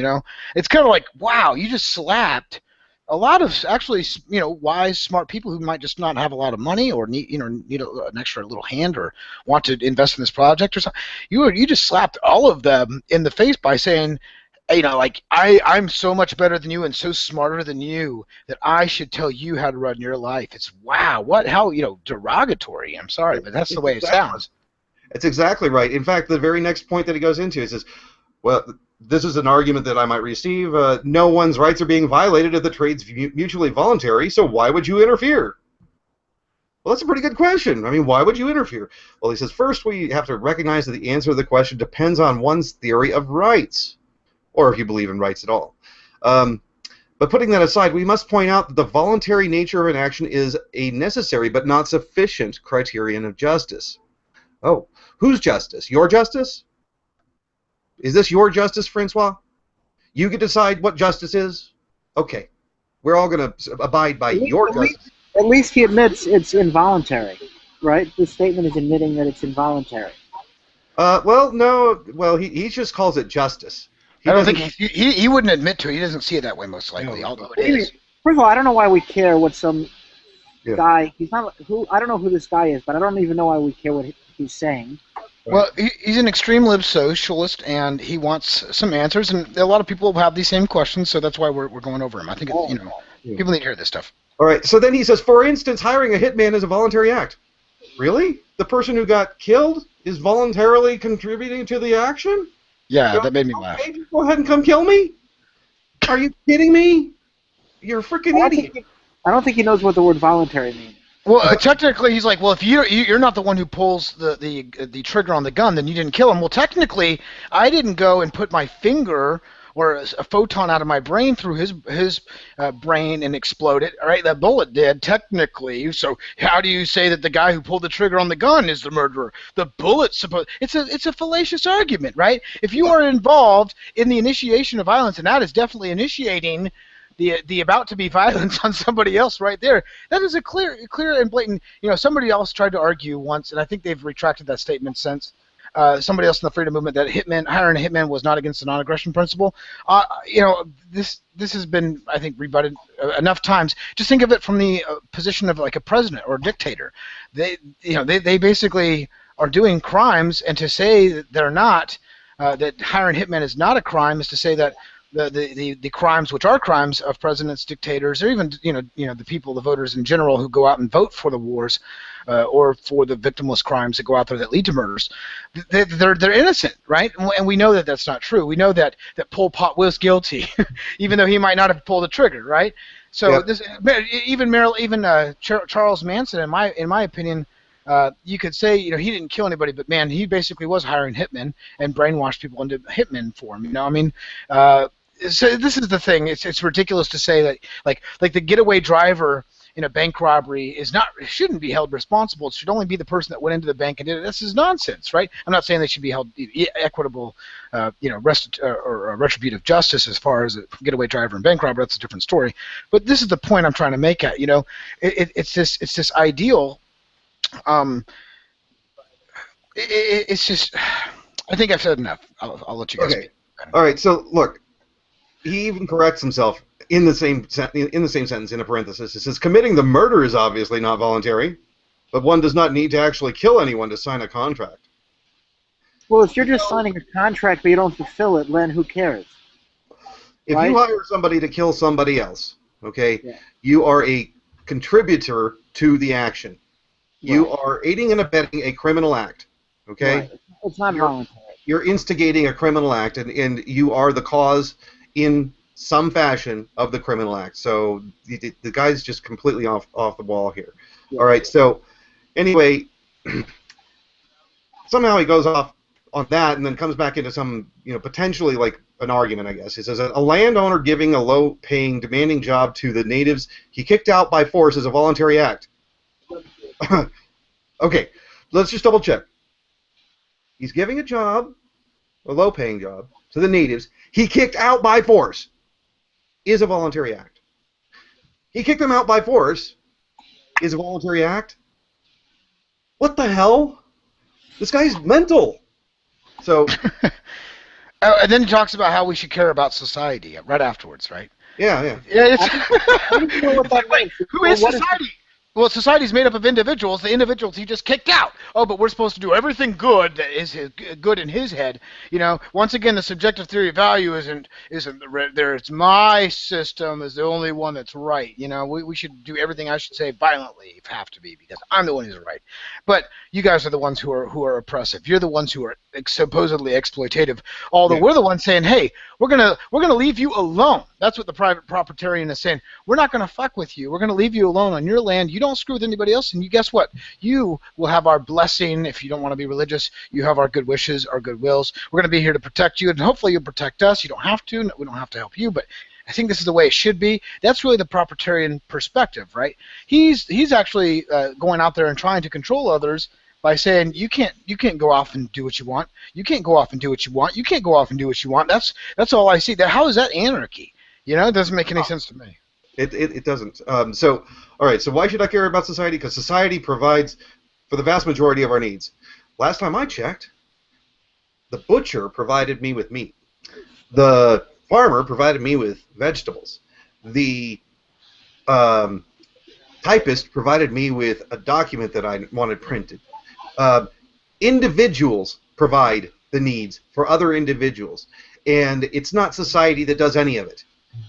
[SPEAKER 4] It's kind of like, wow, you just slapped a lot of actually wise, smart people who might just not have a lot of money or need an extra little hand or want to invest in this project or something. You just slapped all of them in the face by saying, like I'm so much better than you and so smarter than you that I should tell you how to run your life. It's how derogatory. I'm sorry, but that's the way it sounds.
[SPEAKER 1] It's exactly right. In fact, the very next point that he goes into, he says, well, this is an argument that I might receive. No one's rights are being violated if the trade's mutually voluntary, so why would you interfere? Well, that's a pretty good question. I mean, why would you interfere? Well, he says, first we have to recognize that the answer to the question depends on one's theory of rights, or if you believe in rights at all. But putting that aside, we must point out that the voluntary nature of an action is a necessary but not sufficient criterion of justice. Oh, whose justice? Your justice? Is this your justice, Francois? You can decide what justice is? Okay. We're all going to abide by your justice.
[SPEAKER 3] At least he admits it's involuntary, right? The statement is admitting that it's involuntary.
[SPEAKER 1] Well, no. Well, he just calls it justice.
[SPEAKER 4] I don't think he wouldn't admit to it. He doesn't see it that way, most likely, although it is.
[SPEAKER 3] First of all, I don't know why we care what some guy... I don't know who this guy is, but I don't even know why we care what he's saying.
[SPEAKER 4] Well, he's an extreme libsocialist, and he wants some answers, and a lot of people have these same questions, so that's why we're going over them. I think people need to hear this stuff.
[SPEAKER 1] All right, so then he says, for instance, hiring a hitman is a voluntary act. Really? The person who got killed is voluntarily contributing to the action?
[SPEAKER 4] Yeah, that made me laugh.
[SPEAKER 1] Go ahead and come kill me? Are you kidding me? You're a freaking idiot.
[SPEAKER 3] I don't think he knows what the word voluntary means.
[SPEAKER 4] Well, technically, he's like, well, if you're not the one who pulls the trigger on the gun, then you didn't kill him. Well, technically, I didn't go and put my finger or a photon out of my brain through his brain and explode it. All right, that bullet did, technically. So how do you say that the guy who pulled the trigger on the gun is the murderer? The bullet's supposed... It's a fallacious argument, right? If you are involved in the initiation of violence, and that is definitely initiating the about to be violence on somebody else right there. That is a clear and blatant. Somebody else tried to argue once, and I think they've retracted that statement since. Somebody else in the freedom movement that hiring a hitman was not against the non-aggression principle. This has been, I think, rebutted enough times. Just think of it from the position of like a president or a dictator. They basically are doing crimes, and to say that they're not, that hiring hitmen is not a crime, is to say that the crimes, which are crimes of presidents, dictators, or even the people, the voters in general, who go out and vote for the wars, or for the victimless crimes that go out there that lead to murders, they're innocent, right? And we know that that's not true. We know that Pol Pot was guilty, even though he might not have pulled the trigger, right? So Charles Manson, in my opinion. You could say, he didn't kill anybody, but man, he basically was hiring hitmen and brainwashed people into hitmen for him. So this is the thing. It's ridiculous to say that like the getaway driver in a bank robbery shouldn't be held responsible. It should only be the person that went into the bank and did it. This is nonsense, right? I'm not saying they should be held equitable, retributive justice as far as a getaway driver and bank robber. That's a different story. But this is the point I'm trying to make at. It's this ideal. It's just. I think I've said enough. I'll let you guys speak.
[SPEAKER 1] All right. So look. He even corrects himself in the same sentence in a parenthesis. It says, committing the murder is obviously not voluntary, but one does not need to actually kill anyone to sign a contract.
[SPEAKER 3] Well, if you're just signing a contract but you don't fulfill it, then who cares?
[SPEAKER 1] If you hire somebody to kill somebody else, okay, you are a contributor to the action. Right. You are aiding and abetting a criminal act, okay?
[SPEAKER 3] Right. It's not voluntary.
[SPEAKER 1] You're instigating a criminal act, and you are the cause in some fashion of the criminal act. So the guy's just completely off the wall here. All right, so anyway, somehow he goes off on that and then comes back into some, potentially like an argument, I guess. He says, a landowner giving a low-paying, demanding job to the natives he kicked out by force is a voluntary act. Okay, let's just double-check. He's giving a job, a low-paying job, to the natives he kicked out by force is a voluntary act. He kicked them out by force is a voluntary act? What the hell? This guy's mental. So,
[SPEAKER 4] and then he talks about how we should care about society right afterwards, right?
[SPEAKER 1] Yeah.
[SPEAKER 3] I don't know what that means.
[SPEAKER 4] Who is society? Well, society's made up of individuals. The individuals he just kicked out. Oh, but we're supposed to do everything good that is good in his head. Once again, the subjective theory of value isn't there. It's my system is the only one that's right. We should do everything, I should say, violently if have to be, because I'm the one who's right. But you guys are the ones who are oppressive. You're the ones who are supposedly exploitative. Although we're the ones saying, hey, we're gonna leave you alone. That's what the private proprietarian is saying. We're not gonna fuck with you. We're gonna leave you alone on your land. You don't screw with anybody else, and you guess what? You will have our blessing. If you don't want to be religious, you have our good wishes, our good wills. We're going to be here to protect you, and hopefully you'll protect us. You don't have to. We don't have to help you, but I think this is the way it should be. That's really the proprietarian perspective, right? He's actually going out there and trying to control others by saying you can't go off and do what you want. You can't go off and do what you want. You can't go off and do what you want. That's all I see. How is that anarchy? It doesn't make any sense to me.
[SPEAKER 1] It doesn't. So, all right, so why should I care about society? Because society provides for the vast majority of our needs. Last time I checked, the butcher provided me with meat. The farmer provided me with vegetables. The typist provided me with a document that I wanted printed. Individuals provide the needs for other individuals, and it's not society that does any of it.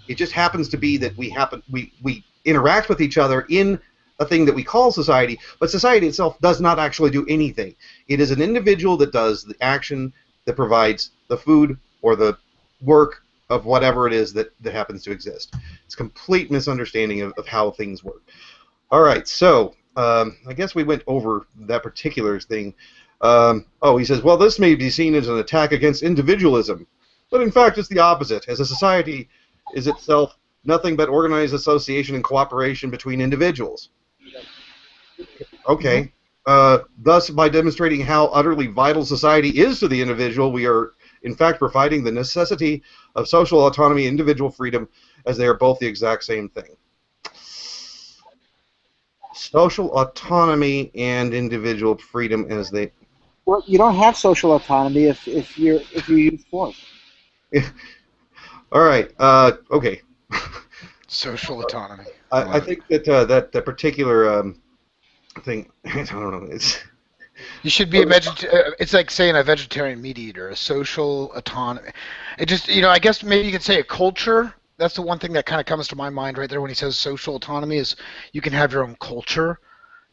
[SPEAKER 1] It just happens to be that we interact with each other in a thing that we call society, but society itself does not actually do anything. It is an individual that does the action that provides the food or the work of whatever it is that happens to exist. It's a complete misunderstanding of how things work. All right, so I guess we went over that particular thing. He says, well, this may be seen as an attack against individualism, but in fact it's the opposite. As a society is itself nothing but organized association and cooperation between individuals. Okay. Thus, by demonstrating how utterly vital society is to the individual, we are, in fact, providing the necessity of social autonomy and individual freedom, as they are both the exact same thing. Social autonomy and individual freedom as they...
[SPEAKER 3] Well, you don't have social autonomy if you use force.
[SPEAKER 1] All right. Okay.
[SPEAKER 4] Social autonomy.
[SPEAKER 1] I think that that particular thing. I don't know.
[SPEAKER 4] You should be a it's like saying a vegetarian meat eater, a social autonomy. It just, I guess maybe you could say a culture. That's the one thing that kind of comes to my mind right there when he says social autonomy is you can have your own culture.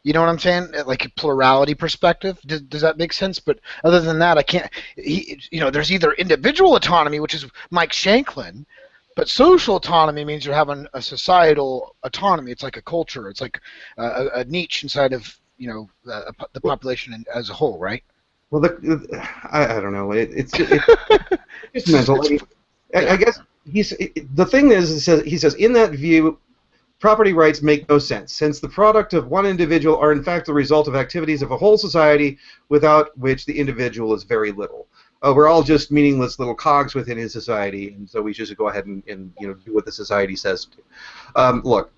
[SPEAKER 4] You know what I'm saying? Like a plurality perspective. Does that make sense? But other than that, I can't. There's either individual autonomy, which is Mike Shanklin, but social autonomy means you're having a societal autonomy. It's like a culture. It's like a niche inside of the population as a whole, right?
[SPEAKER 1] Well, I don't know. It's mental. I guess the thing is, he says in that view, property rights make no sense, since the product of one individual are in fact the result of activities of a whole society, without which the individual is very little. We're all just meaningless little cogs within his society, and so we should go ahead and do what the society says to. Look,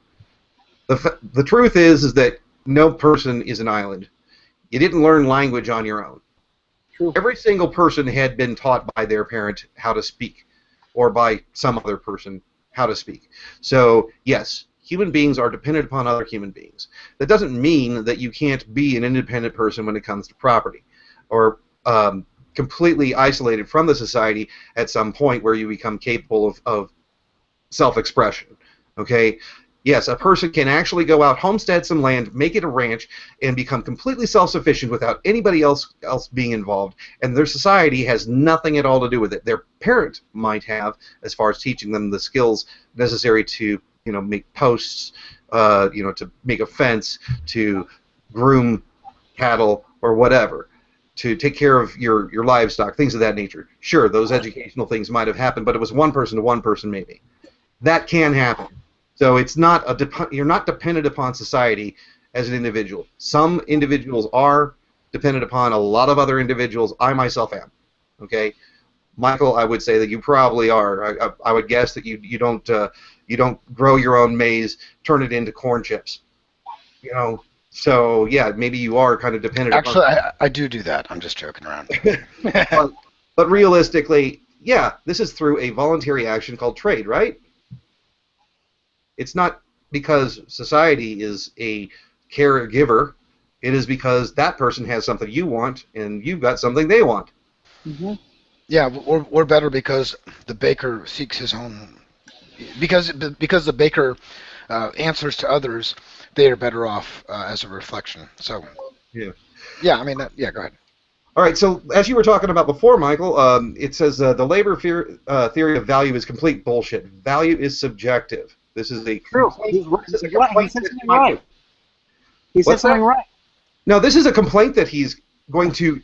[SPEAKER 1] the truth is that no person is an island. You didn't learn language on your own.
[SPEAKER 3] True.
[SPEAKER 1] Every single person had been taught by their parent how to speak, or by some other person how to speak. So yes, human beings are dependent upon other human beings. That doesn't mean that you can't be an independent person when it comes to property, or completely isolated from the society at some point where you become capable of self-expression. Okay? Yes, a person can actually go out, homestead some land, make it a ranch, and become completely self-sufficient without anybody else being involved, and their society has nothing at all to do with it. Their parent might have, as far as teaching them the skills necessary to make posts, to make a fence, to groom cattle, or whatever, to take care of your livestock, things of that nature. Sure, those educational things might have happened, but it was one person to one person maybe. That can happen. So it's not you're not dependent upon society as an individual. Some individuals are dependent upon a lot of other individuals. I myself am. Okay, Michael, I would say that you probably are. I would guess that you don't grow your own maize, turn it into corn chips. So yeah, maybe you are kind of dependent.
[SPEAKER 4] Actually, I do that. I'm just joking around.
[SPEAKER 1] but realistically, yeah, this is through a voluntary action called trade, right? It's not because society is a caregiver. It is because that person has something you want, and you've got something they want.
[SPEAKER 3] Mm-hmm.
[SPEAKER 4] Yeah, we're better because the baker seeks his own. Because the baker answers to others, they are better off as a reflection. So. Yeah. I mean, yeah. Go ahead.
[SPEAKER 1] All right. So as you were talking about before, Michael, it says the labor theory of value is complete bullshit. Value is subjective. This is a
[SPEAKER 3] true. He said something right. He said something right.
[SPEAKER 1] No, this is a complaint that he's going to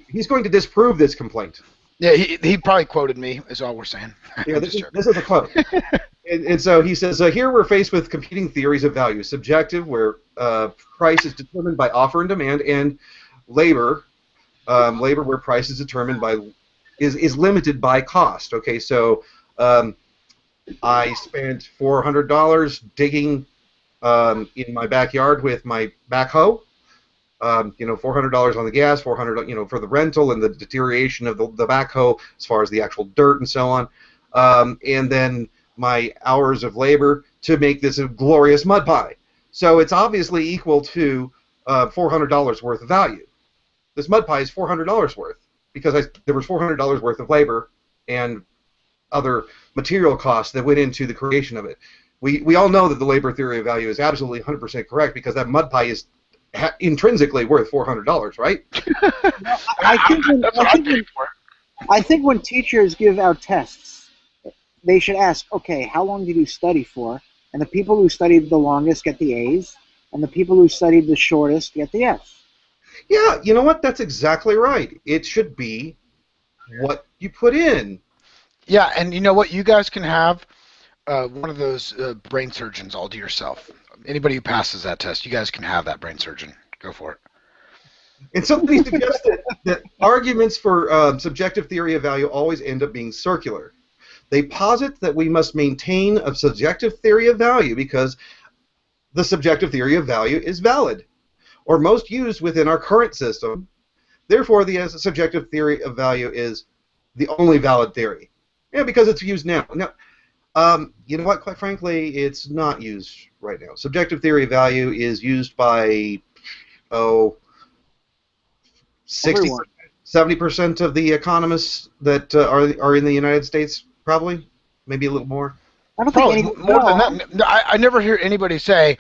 [SPEAKER 1] disprove this complaint.
[SPEAKER 4] Yeah, he probably quoted me, is all we're saying.
[SPEAKER 1] Yeah, this is a quote. and so he says, here we're faced with competing theories of value. Subjective, where price is determined by offer and demand, and labor, where price is determined by, is limited by cost. Okay, so I spent $400 digging in my backyard with my backhoe. $400 on the gas, $400, for the rental and the deterioration of the backhoe as far as the actual dirt and so on, and then my hours of labor to make this a glorious mud pie. So it's obviously equal to $400 worth of value. This mud pie is $400 worth because there was $400 worth of labor and other material costs that went into the creation of it. We all know that the labor theory of value is absolutely 100% correct because that mud pie is intrinsically worth $400, right?
[SPEAKER 3] I think when teachers give out tests, they should ask, okay, how long did you study for? And the people who studied the longest get the A's, and the people who studied the shortest get the F's.
[SPEAKER 1] Yeah, you know what? That's exactly right. It should be what you put in.
[SPEAKER 4] Yeah, and you know what? You guys can have one of those brain surgeons all to yourself. Anybody who passes that test, you guys can have that brain surgeon. Go for it.
[SPEAKER 1] And somebody suggested that arguments for subjective theory of value always end up being circular. They posit that we must maintain a subjective theory of value because the subjective theory of value is valid, or most used within our current system. Therefore, the subjective theory of value is the only valid theory. Yeah, because it's used now. Now, you know what? Quite frankly, it's not used right now. Subjective theory of value is used by 60%, 70% of the economists that are in the United States, probably, maybe a little more.
[SPEAKER 3] I don't think
[SPEAKER 4] more than that. No, I never hear anybody say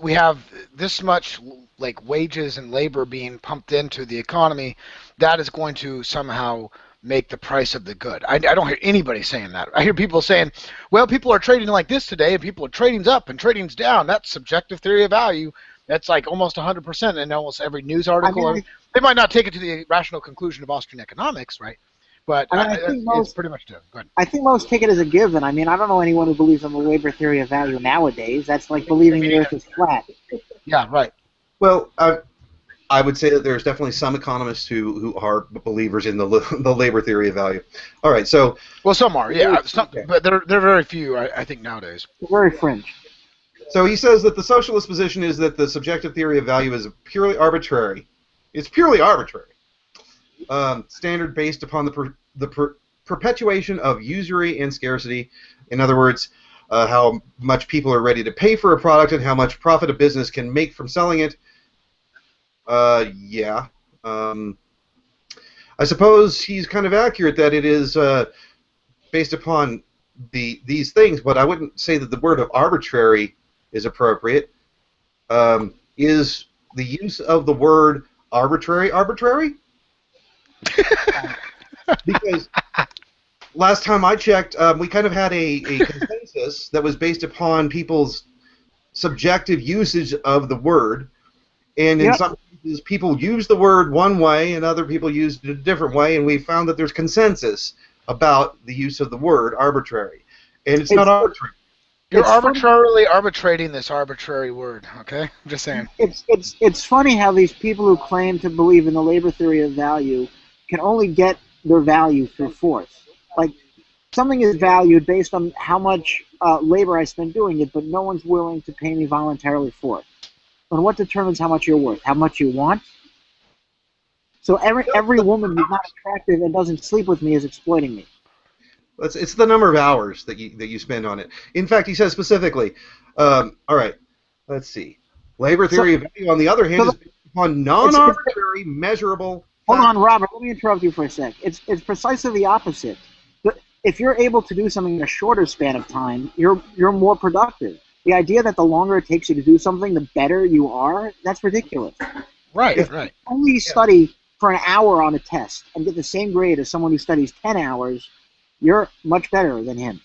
[SPEAKER 4] we have this much like wages and labor being pumped into the economy that is going to somehow make the price of the good. I don't hear anybody saying that. I hear people saying, well, people are trading like this today, and people are trading's up and trading's down. That's subjective theory of value. That's like almost 100% in almost every news article. They might not take it to the rational conclusion of Austrian economics, right? But I think it's pretty much good. Go ahead.
[SPEAKER 3] I think most take it as a given. I mean, I don't know anyone who believes in the labor theory of value nowadays. That's like believing the earth is flat.
[SPEAKER 4] Yeah, right.
[SPEAKER 1] Well, I would say that there's definitely some economists who are believers in the labor theory of value. All right, so...
[SPEAKER 4] Well, some are, yeah. But they're very few, I think, nowadays.
[SPEAKER 3] Very fringe.
[SPEAKER 1] So he says that the socialist position is that the subjective theory of value is purely arbitrary. It's purely arbitrary. Standard based upon the perpetuation of usury and scarcity. In other words, how much people are ready to pay for a product and how much profit a business can make from selling it. Yeah. I suppose he's kind of accurate that it is based upon these things, but I wouldn't say that the word of arbitrary is appropriate. Is the use of the word arbitrary? Because last time I checked, we kind of had a consensus that was based upon people's subjective usage of the word, and in
[SPEAKER 3] Yep.
[SPEAKER 1] some cases people use the word one way and other people use it a different way, and we found that there's consensus about the use of the word arbitrary, and it's not arbitrary.
[SPEAKER 4] You're
[SPEAKER 3] It's funny.
[SPEAKER 4] arbitrarily arbitrating this arbitrary word, okay? I'm just saying.
[SPEAKER 3] It's funny how these people who claim to believe in the labor theory of value can only get their value through force. Like, something is valued based on how much labor I spend doing it, but no one's willing to pay me voluntarily for it. And what determines how much you're worth? How much you want? So every woman who's not attractive and doesn't sleep with me is exploiting me.
[SPEAKER 1] It's the number of hours that you spend on it. In fact, he says specifically, all right, let's see. Labor theory of value, on the other hand, is based upon non-arbitrary, measurable.
[SPEAKER 3] Hold on, Robert. Let me interrupt you for a sec. It's precisely the opposite. But if you're able to do something in a shorter span of time, you're more productive. The idea that the longer it takes you to do something, the better you are, that's ridiculous.
[SPEAKER 4] Right,
[SPEAKER 3] If
[SPEAKER 4] right.
[SPEAKER 3] you only study for an hour on a test and get the same grade as someone who studies 10 hours, you're much better than him.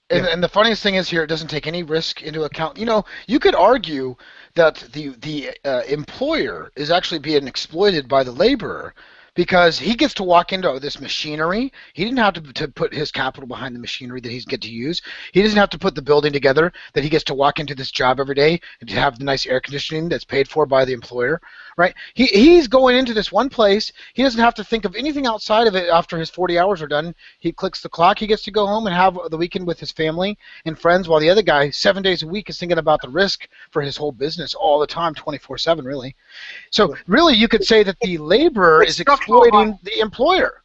[SPEAKER 4] And the funniest thing is here, it doesn't take any risk into account. You know, you could argue that the employer is actually being exploited by the laborer because he gets to walk into this machinery. He didn't have to put his capital behind the machinery that he's get to use. He doesn't have to put the building together, that he gets to walk into this job every day and to have the nice air conditioning that's paid for by the employer, right? He's going into this one place. He doesn't have to think of anything outside of it after his 40 hours are done. He clicks the clock. He gets to go home and have the weekend with his family and friends, while the other guy, 7 days a week, is thinking about the risk for his whole business all the time, 24/7, really. So really, you could say that the laborer is exploiting the employer.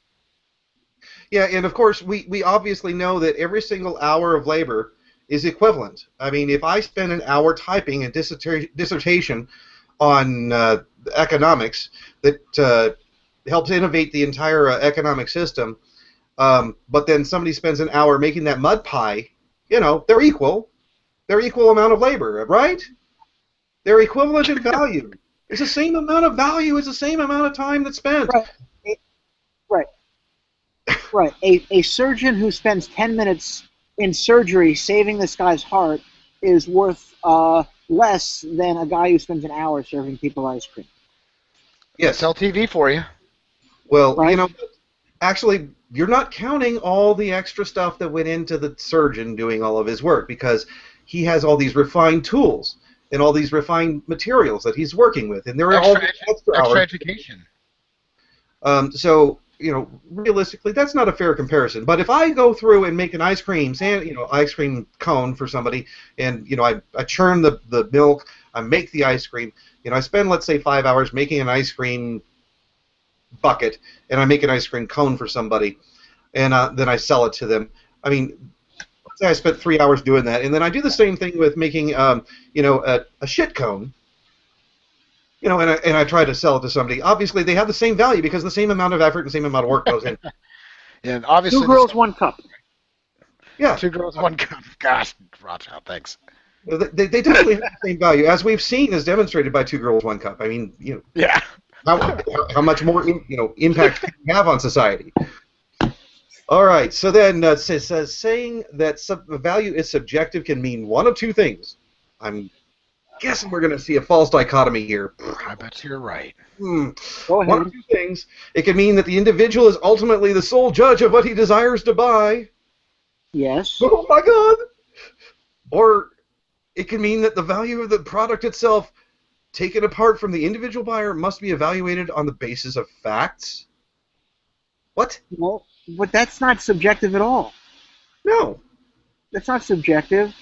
[SPEAKER 1] Yeah, and of course, we obviously know that every single hour of labor is equivalent. I mean, if I spend an hour typing a dissertation on economics that helps innovate the entire economic system, but then somebody spends an hour making that mud pie, you know, they're equal. They're equal amount of labor, right? They're equivalent in value. It's the same amount of value. It's the same amount of time that's spent.
[SPEAKER 3] Right. A surgeon who spends 10 minutes in surgery saving this guy's heart is worth less than a guy who spends an hour serving people ice cream.
[SPEAKER 1] Yes.
[SPEAKER 4] Sell TV for you.
[SPEAKER 1] Well,
[SPEAKER 3] Right.
[SPEAKER 1] you know, actually, you're not counting all the extra stuff that went into the surgeon doing all of his work, because he has all these refined tools and all these refined materials that he's working with, and there are all these extra hours.
[SPEAKER 4] education.
[SPEAKER 1] So, you know, realistically, that's not a fair comparison. But if I go through and make an ice cream cone for somebody, and you know, I churn the milk, I make the ice cream, you know, I spend, let's say, 5 hours making an ice cream bucket, and I make an ice cream cone for somebody, and then I sell it to them. I mean, let's say I spent 3 hours doing that, and then I do the same thing with making, you know, a shit cone. You know, and I try to sell it to somebody. Obviously, they have the same value because the same amount of effort and same amount of work goes in.
[SPEAKER 4] And obviously,
[SPEAKER 3] 2 girls, 1 cup.
[SPEAKER 1] Yeah.
[SPEAKER 4] 2 girls, 1 cup. Gosh, Rothschild, thanks.
[SPEAKER 1] They definitely have the same value, as we've seen, as demonstrated by 2 girls, 1 cup. I mean, you know,
[SPEAKER 4] Yeah.
[SPEAKER 1] how much more impact can you have on society? All right. So then, says saying that value is subjective can mean one of two things. I'm guessing we're going to see a false dichotomy here.
[SPEAKER 4] I bet you're right.
[SPEAKER 3] Go
[SPEAKER 1] One
[SPEAKER 3] ahead.
[SPEAKER 1] of two things. It can mean that the individual is ultimately the sole judge of what he desires to buy.
[SPEAKER 3] Yes.
[SPEAKER 1] Oh my God! Or it can mean that the value of the product itself, taken apart from the individual buyer, must be evaluated on the basis of facts. What?
[SPEAKER 3] Well, but that's not subjective at all.
[SPEAKER 1] No.
[SPEAKER 3] That's not subjective.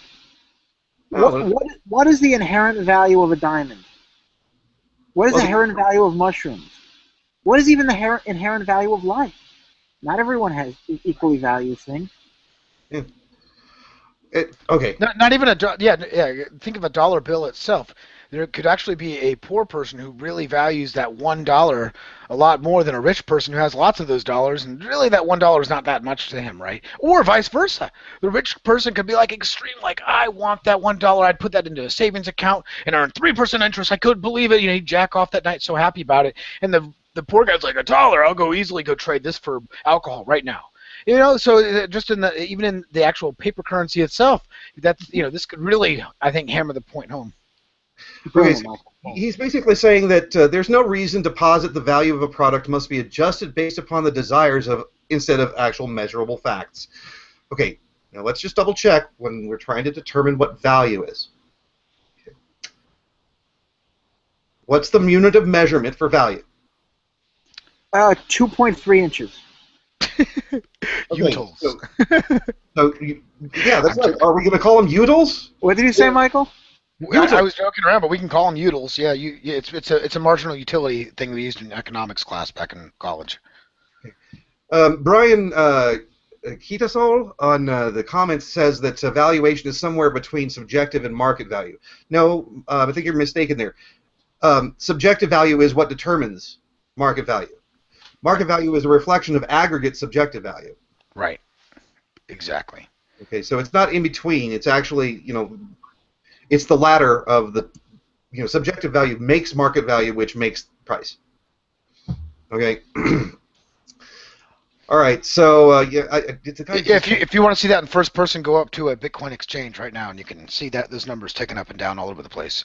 [SPEAKER 1] No.
[SPEAKER 3] What is the inherent value of a diamond? What is the inherent value of mushrooms? What is even the inherent value of life? Not everyone has equally values things.
[SPEAKER 1] Yeah. Okay.
[SPEAKER 4] Not even yeah. Think of a dollar bill itself. There could actually be a poor person who really values that $1 a lot more than a rich person who has lots of those dollars, and really that $1 is not that much to him, right? Or vice versa. The rich person could be like extreme, like, I want that $1. I'd put that into a savings account and earn 3% interest. I couldn't believe it. You know, he'd jack off that night, so happy about it. And the poor guy's like, $1. I'll easily go trade this for alcohol right now. You know, so just even in the actual paper currency itself, that's this could really, I think, hammer the point home.
[SPEAKER 1] Okay, so he's basically saying that there's no reason to posit the value of a product must be adjusted based upon the desires of instead of actual measurable facts. Okay, now let's just double check when we're trying to determine what value is. Okay. What's the unit of measurement for value?
[SPEAKER 3] 2.3 inches.
[SPEAKER 4] Utils.
[SPEAKER 1] Yeah, that's right. Are we going to call them utils?
[SPEAKER 3] What did you say, Michael?
[SPEAKER 4] I was joking around, but we can call them utils. Yeah, it's a marginal utility thing we used in economics class back in college.
[SPEAKER 1] Brian Kitasol on the comments says that valuation is somewhere between subjective and market value. No, I think you're mistaken there. Subjective value is what determines market value. Market value is a reflection of aggregate subjective value.
[SPEAKER 4] Right. Exactly.
[SPEAKER 1] Okay, so it's not in between. It's actually, it's the latter of the, subjective value makes market value, which makes price. Okay. All right. So it's a kind of
[SPEAKER 4] if you want to see that in first person, go up to a Bitcoin exchange right now, and you can see that those numbers ticking up and down all over the place.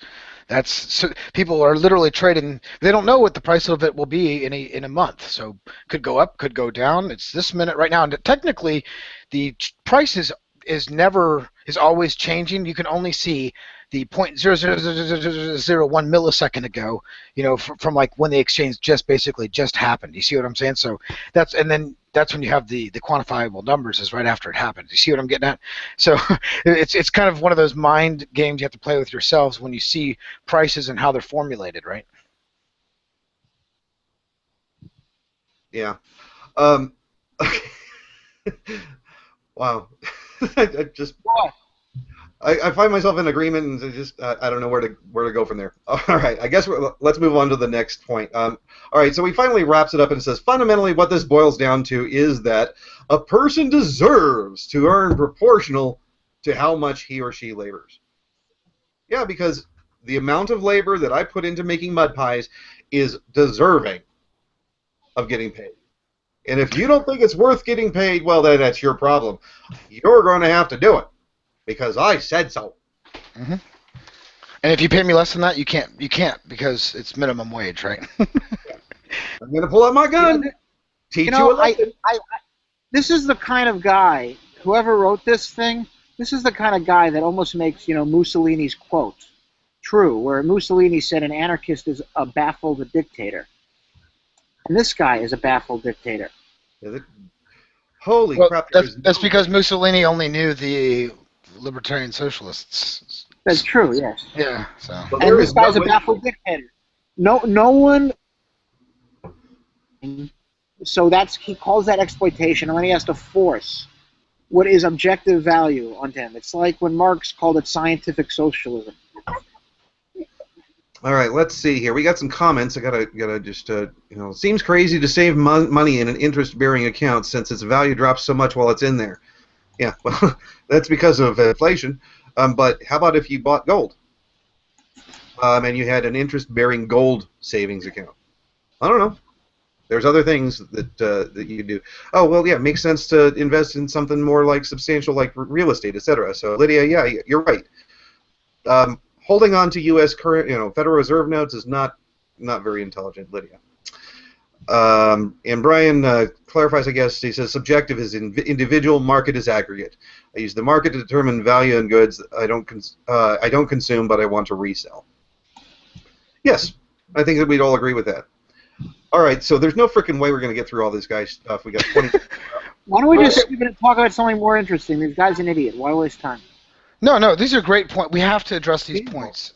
[SPEAKER 4] People are literally trading. They don't know what the price of it will be in a month. So could go up, could go down. It's this minute right now, and technically, the price is always changing. You can only see the 0.00001 millisecond ago, from like when the exchange just happened. You see what I'm saying? So that's when you have the quantifiable numbers is right after it happened. You see what I'm getting at? So it's kind of one of those mind games you have to play with yourselves when you see prices and how they're formulated, right?
[SPEAKER 1] Yeah. Wow. I find myself in agreement, and just I don't know where to go from there. All right, I guess let's move on to the next point. All right, so he finally wraps it up and says, fundamentally, what this boils down to is that a person deserves to earn proportional to how much he or she labors. Yeah, because the amount of labor that I put into making mud pies is deserving of getting paid. And if you don't think it's worth getting paid, well, then that's your problem. You're going to have to do it. Because I said so.
[SPEAKER 4] Mm-hmm. And if you pay me less than that, you can't because it's minimum wage, right?
[SPEAKER 1] I'm gonna pull out my gun. Teach you a lesson.
[SPEAKER 3] This is the kind of guy. Whoever wrote this thing, this is the kind of guy that almost makes Mussolini's quote true, where Mussolini said an anarchist is a baffled dictator, and this guy is a baffled dictator.
[SPEAKER 1] Holy crap!
[SPEAKER 4] That's because Mussolini only knew the libertarian socialists.
[SPEAKER 3] That's true, yes.
[SPEAKER 4] Yeah. So.
[SPEAKER 3] And this guy's a baffled dictator. No one. So he calls that exploitation, and then he has to force what is objective value onto him. It's like when Marx called it scientific socialism.
[SPEAKER 1] All right, let's see here. We got some comments. I gotta just seems crazy to save money in an interest-bearing account since its value drops so much while it's in there. Yeah, well, that's because of inflation. But how about if you bought gold and you had an interest-bearing gold savings account? I don't know. There's other things that you do. Oh, well, yeah, it makes sense to invest in something more like substantial, like real estate, etc. So, Lydia, yeah, you're right. Holding on to U.S. current, Federal Reserve notes is not very intelligent, Lydia. And Brian clarifies, I guess, he says subjective is individual, market is aggregate. I use the market to determine value in goods I don't consume, but I want to resell. Yes, I think that we'd all agree with that. All right, so there's no freaking way we're going to get through all this guy's stuff. We got 20.
[SPEAKER 3] Why don't we just talk about something more interesting? This guy's an idiot. Why waste time?
[SPEAKER 4] No, these are great points. We have to address these points.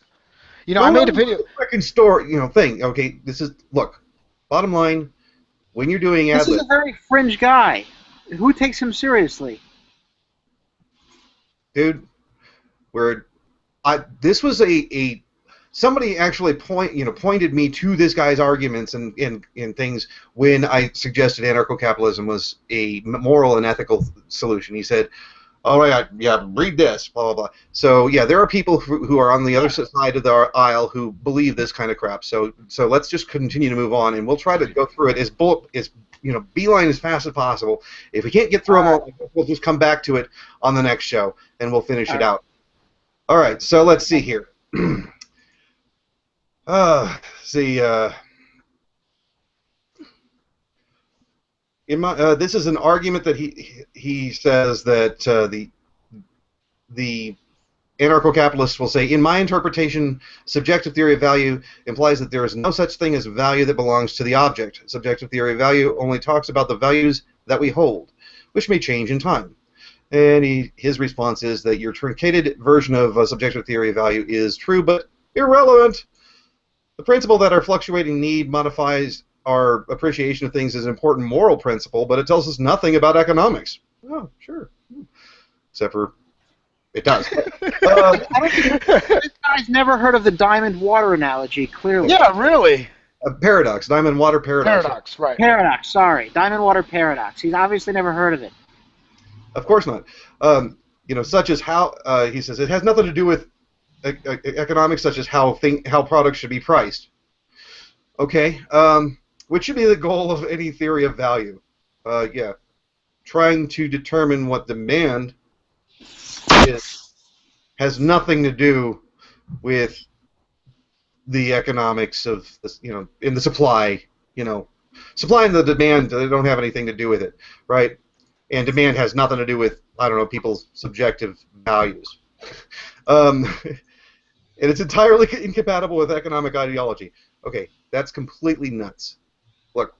[SPEAKER 4] I made a video.
[SPEAKER 1] Freaking store, thing. Okay, look. Bottom line, when you're doing
[SPEAKER 3] this is a very fringe guy. Who takes him seriously?
[SPEAKER 1] Dude, this was somebody actually pointed me to this guy's arguments and things when I suggested anarcho-capitalism was a moral and ethical solution. He said, "Oh yeah, read this, blah blah blah." So yeah, there are people who are on the other side of the aisle who believe this kind of crap. So let's just continue to move on, and we'll try to go through it as beeline as fast as possible. If we can't get through them all, we'll just come back to it on the next show, and we'll finish it out. All right, so let's see here. This is an argument that he says that the anarcho-capitalists will say, in my interpretation, subjective theory of value implies that there is no such thing as value that belongs to the object. Subjective theory of value only talks about the values that we hold, which may change in time. And his response is that your truncated version of subjective theory of value is true, but irrelevant. The principle that our fluctuating need modifies our appreciation of things is an important moral principle, but it tells us nothing about economics. Oh, sure. Except for it does.
[SPEAKER 3] I don't think this guy's never heard of the diamond water analogy, clearly.
[SPEAKER 4] Yeah, really.
[SPEAKER 1] A paradox, diamond water paradox.
[SPEAKER 4] Paradox, right.
[SPEAKER 3] Paradox, sorry. Diamond water paradox. He's obviously never heard of it.
[SPEAKER 1] Of course not. Such as how, he says, it has nothing to do with economics, such as how products should be priced. Okay, which should be the goal of any theory of value. Yeah, trying to determine what demand is has nothing to do with the economics of this, in the supply. Supply and the demand, they don't have anything to do with it, right? And demand has nothing to do with, I don't know, people's subjective values. And it's entirely incompatible with economic ideology. Okay, that's completely nuts. Look,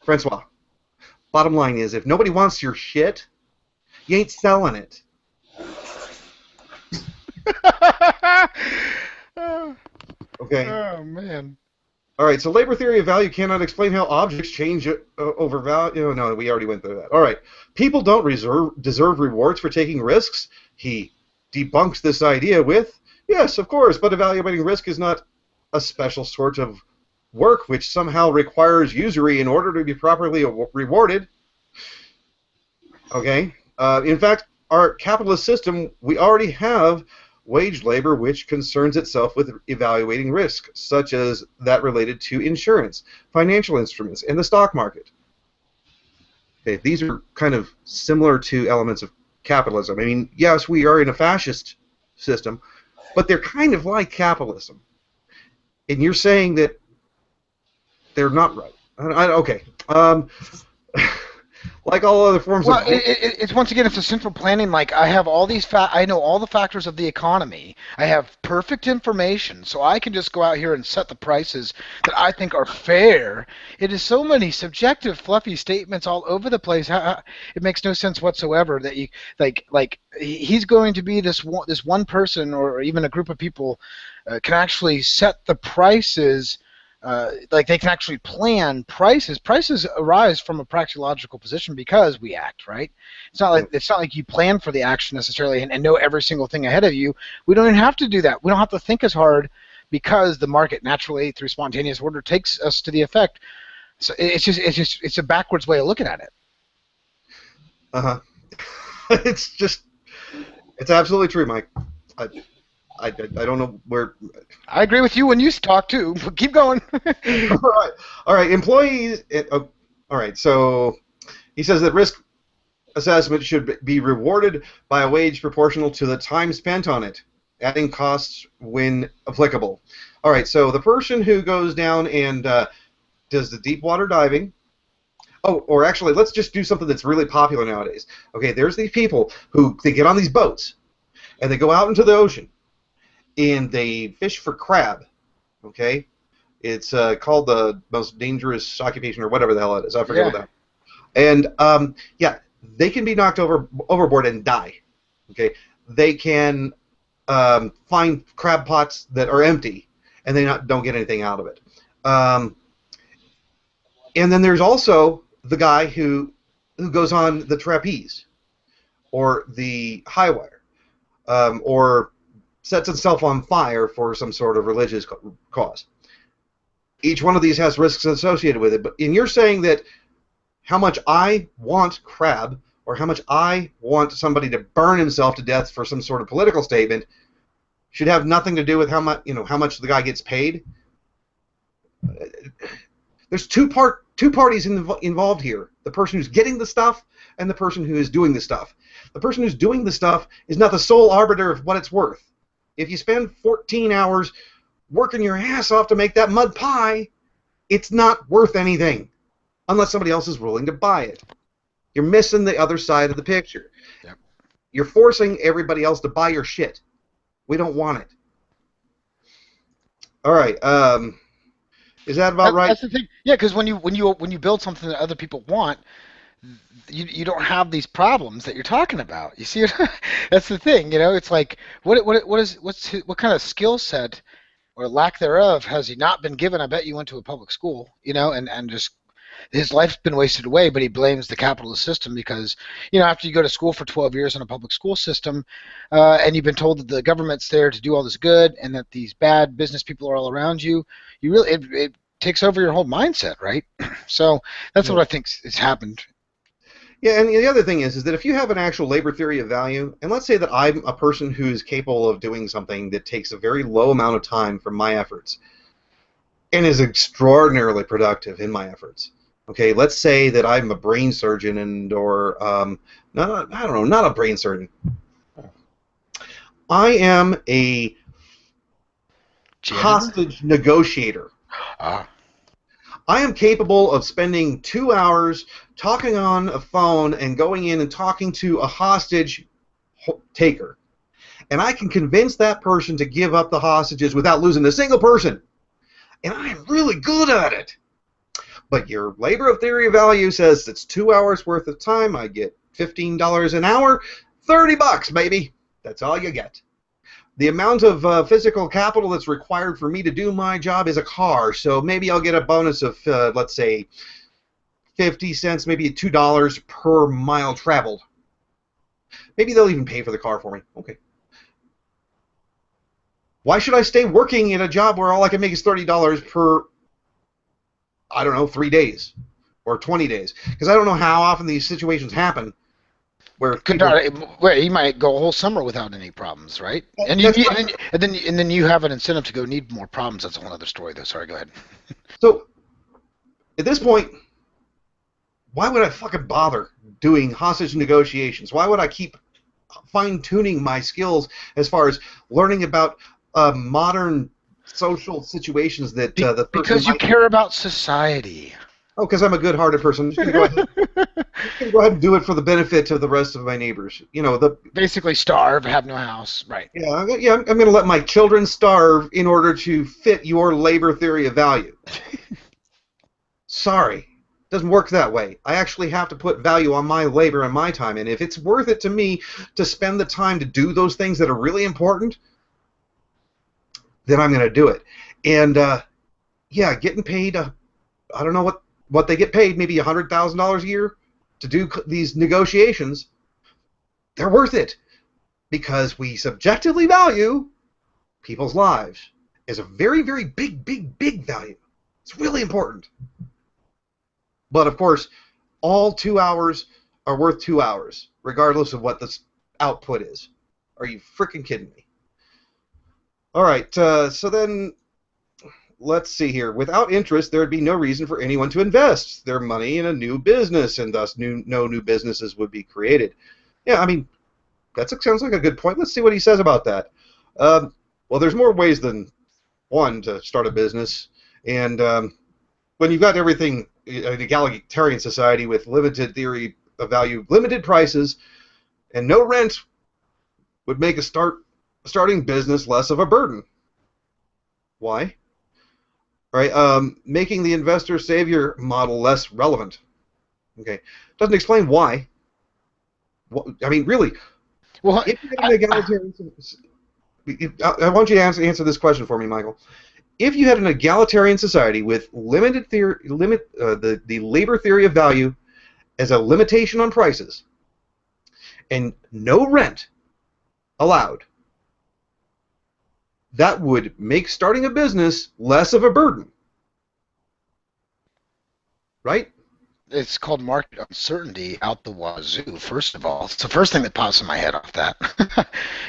[SPEAKER 1] Francois, bottom line is, if nobody wants your shit, you ain't selling it. Okay?
[SPEAKER 4] Oh, man.
[SPEAKER 1] All right, so labor theory of value cannot explain how objects change over value. No, we already went through that. All right, people don't deserve rewards for taking risks. He debunks this idea with, yes, of course, but evaluating risk is not a special sort of work which somehow requires usury in order to be properly rewarded. Okay? In fact, our capitalist system, we already have wage labor which concerns itself with evaluating risk, such as that related to insurance, financial instruments, and the stock market. Okay, these are kind of similar to elements of capitalism. I mean, yes, we are in a fascist system, but they're kind of like capitalism. And you're saying that they're not right. Okay. Like all other forms of...
[SPEAKER 4] it's once again, it's a central planning. Like, I have all these I know all the factors of the economy. I have perfect information, so I can just go out here and set the prices that I think are fair. It is so many subjective, fluffy statements all over the place. It makes no sense whatsoever that you like. He's going to be this one person, or even a group of people, can actually set the prices. Like, they can actually plan prices. Prices arise from a praxeological position because we act, right? It's not like you plan for the action necessarily and know every single thing ahead of you. We don't even have to do that. We don't have to think as hard because the market naturally, through spontaneous order, takes us to the effect. So it's a backwards way of looking at it.
[SPEAKER 1] It's absolutely true, Mike. I don't know where...
[SPEAKER 4] I agree with you when you talk, too. But keep going.
[SPEAKER 1] All right. Employees... all right, so he says that risk assessment should be rewarded by a wage proportional to the time spent on it, adding costs when applicable. All right, so the person who goes down and does the deep water diving... Oh, or actually, let's just do something that's really popular nowadays. Okay, there's these people who they get on these boats, and they go out into the ocean, and they fish for crab, okay? It's called the most dangerous occupation, or whatever the hell it is. I forget what that. And yeah, they can be knocked overboard and die, okay? They can find crab pots that are empty, and they don't get anything out of it. And then there's also the guy who goes on the trapeze, or the high wire, or sets itself on fire for some sort of religious cause. Each one of these has risks associated with it, but you're saying that how much I want crab, or how much I want somebody to burn himself to death for some sort of political statement, should have nothing to do with how much the guy gets paid. There's two parties involved here. The person who's getting the stuff and the person who is doing the stuff. The person who's doing the stuff is not the sole arbiter of what it's worth. If you spend 14 hours working your ass off to make that mud pie, it's not worth anything unless somebody else is willing to buy it. You're missing the other side of the picture.
[SPEAKER 4] Yep.
[SPEAKER 1] You're forcing everybody else to buy your shit. We don't want it. All right. Is that about right?
[SPEAKER 4] That's the thing. Yeah, because when you build something that other people want, you don't have these problems that you're talking about. You see, that's the thing. You know, it's like what kind of skill set or lack thereof has he not been given? I bet you went to a public school, you know, and just his life's been wasted away, but he blames the capitalist system because, you know, after you go to school for 12 years in a public school system, and you've been told that the government's there to do all this good and that these bad business people are all around you, you really it takes over your whole mindset, right? So that's what I think has happened.
[SPEAKER 1] Yeah, and the other thing is that if you have an actual labor theory of value, and let's say that I'm a person who is capable of doing something that takes a very low amount of time from my efforts and is extraordinarily productive in my efforts. Okay, let's say that I'm a brain surgeon or not a brain surgeon. I am a hostage negotiator. I am capable of spending 2 hours talking on a phone and going in and talking to a hostage taker. And I can convince that person to give up the hostages without losing a single person. And I am really good at it. But your labor theory of value says it's 2 hours worth of time. I get $15 an hour, $30, baby. That's all you get. The amount of physical capital that's required for me to do my job is a car, so maybe I'll get a bonus of, let's say, 50 cents, maybe $2 per mile traveled. Maybe they'll even pay for the car for me. Okay. Why should I stay working in a job where all I can make is $30 per, I don't know, 3 days or 20 days? Because I don't know how often these situations happen. Where
[SPEAKER 4] he might go a whole summer without any problems, right? And then you have an incentive to go need more problems. That's a whole other story, though. Sorry, go ahead.
[SPEAKER 1] So, at this point, why would I fucking bother doing hostage negotiations? Why would I keep fine-tuning my skills as far as learning about modern social situations that the person
[SPEAKER 4] because you care about society.
[SPEAKER 1] Oh, because I'm a good-hearted person. I'm just going to go ahead and do it for the benefit of the rest of my neighbors. You know,
[SPEAKER 4] basically starve, have no house, right?
[SPEAKER 1] Yeah. I'm going to let my children starve in order to fit your labor theory of value. Sorry, it doesn't work that way. I actually have to put value on my labor and my time, and if it's worth it to me to spend the time to do those things that are really important, then I'm going to do it. And yeah, getting paid. I don't know what they get paid, maybe $100,000 a year to do these negotiations, they're worth it because we subjectively value people's lives as a very, very big, big, big value. It's really important. But, of course, all 2 hours are worth 2 hours, regardless of what the output is. Are you freaking kidding me? All right, so then... let's see here. Without interest, there would be no reason for anyone to invest their money in a new business, and thus no new businesses would be created. Yeah, I mean, that sounds like a good point. Let's see what he says about that. Well, there's more ways than one to start a business, and when you've got everything, an egalitarian society with limited theory of value, limited prices, and no rent would make a starting business less of a burden. Why? Right, making the investor savior model less relevant. Okay, doesn't explain why. I mean, really. Well, if you had an egalitarian, I want you to answer this question for me, Michael. If you had an egalitarian society with limited the labor theory of value as a limitation on prices, and no rent allowed, that would make starting a business less of a burden. Right?
[SPEAKER 4] It's called market uncertainty out the wazoo, first of all. It's the first thing that pops in my head off that.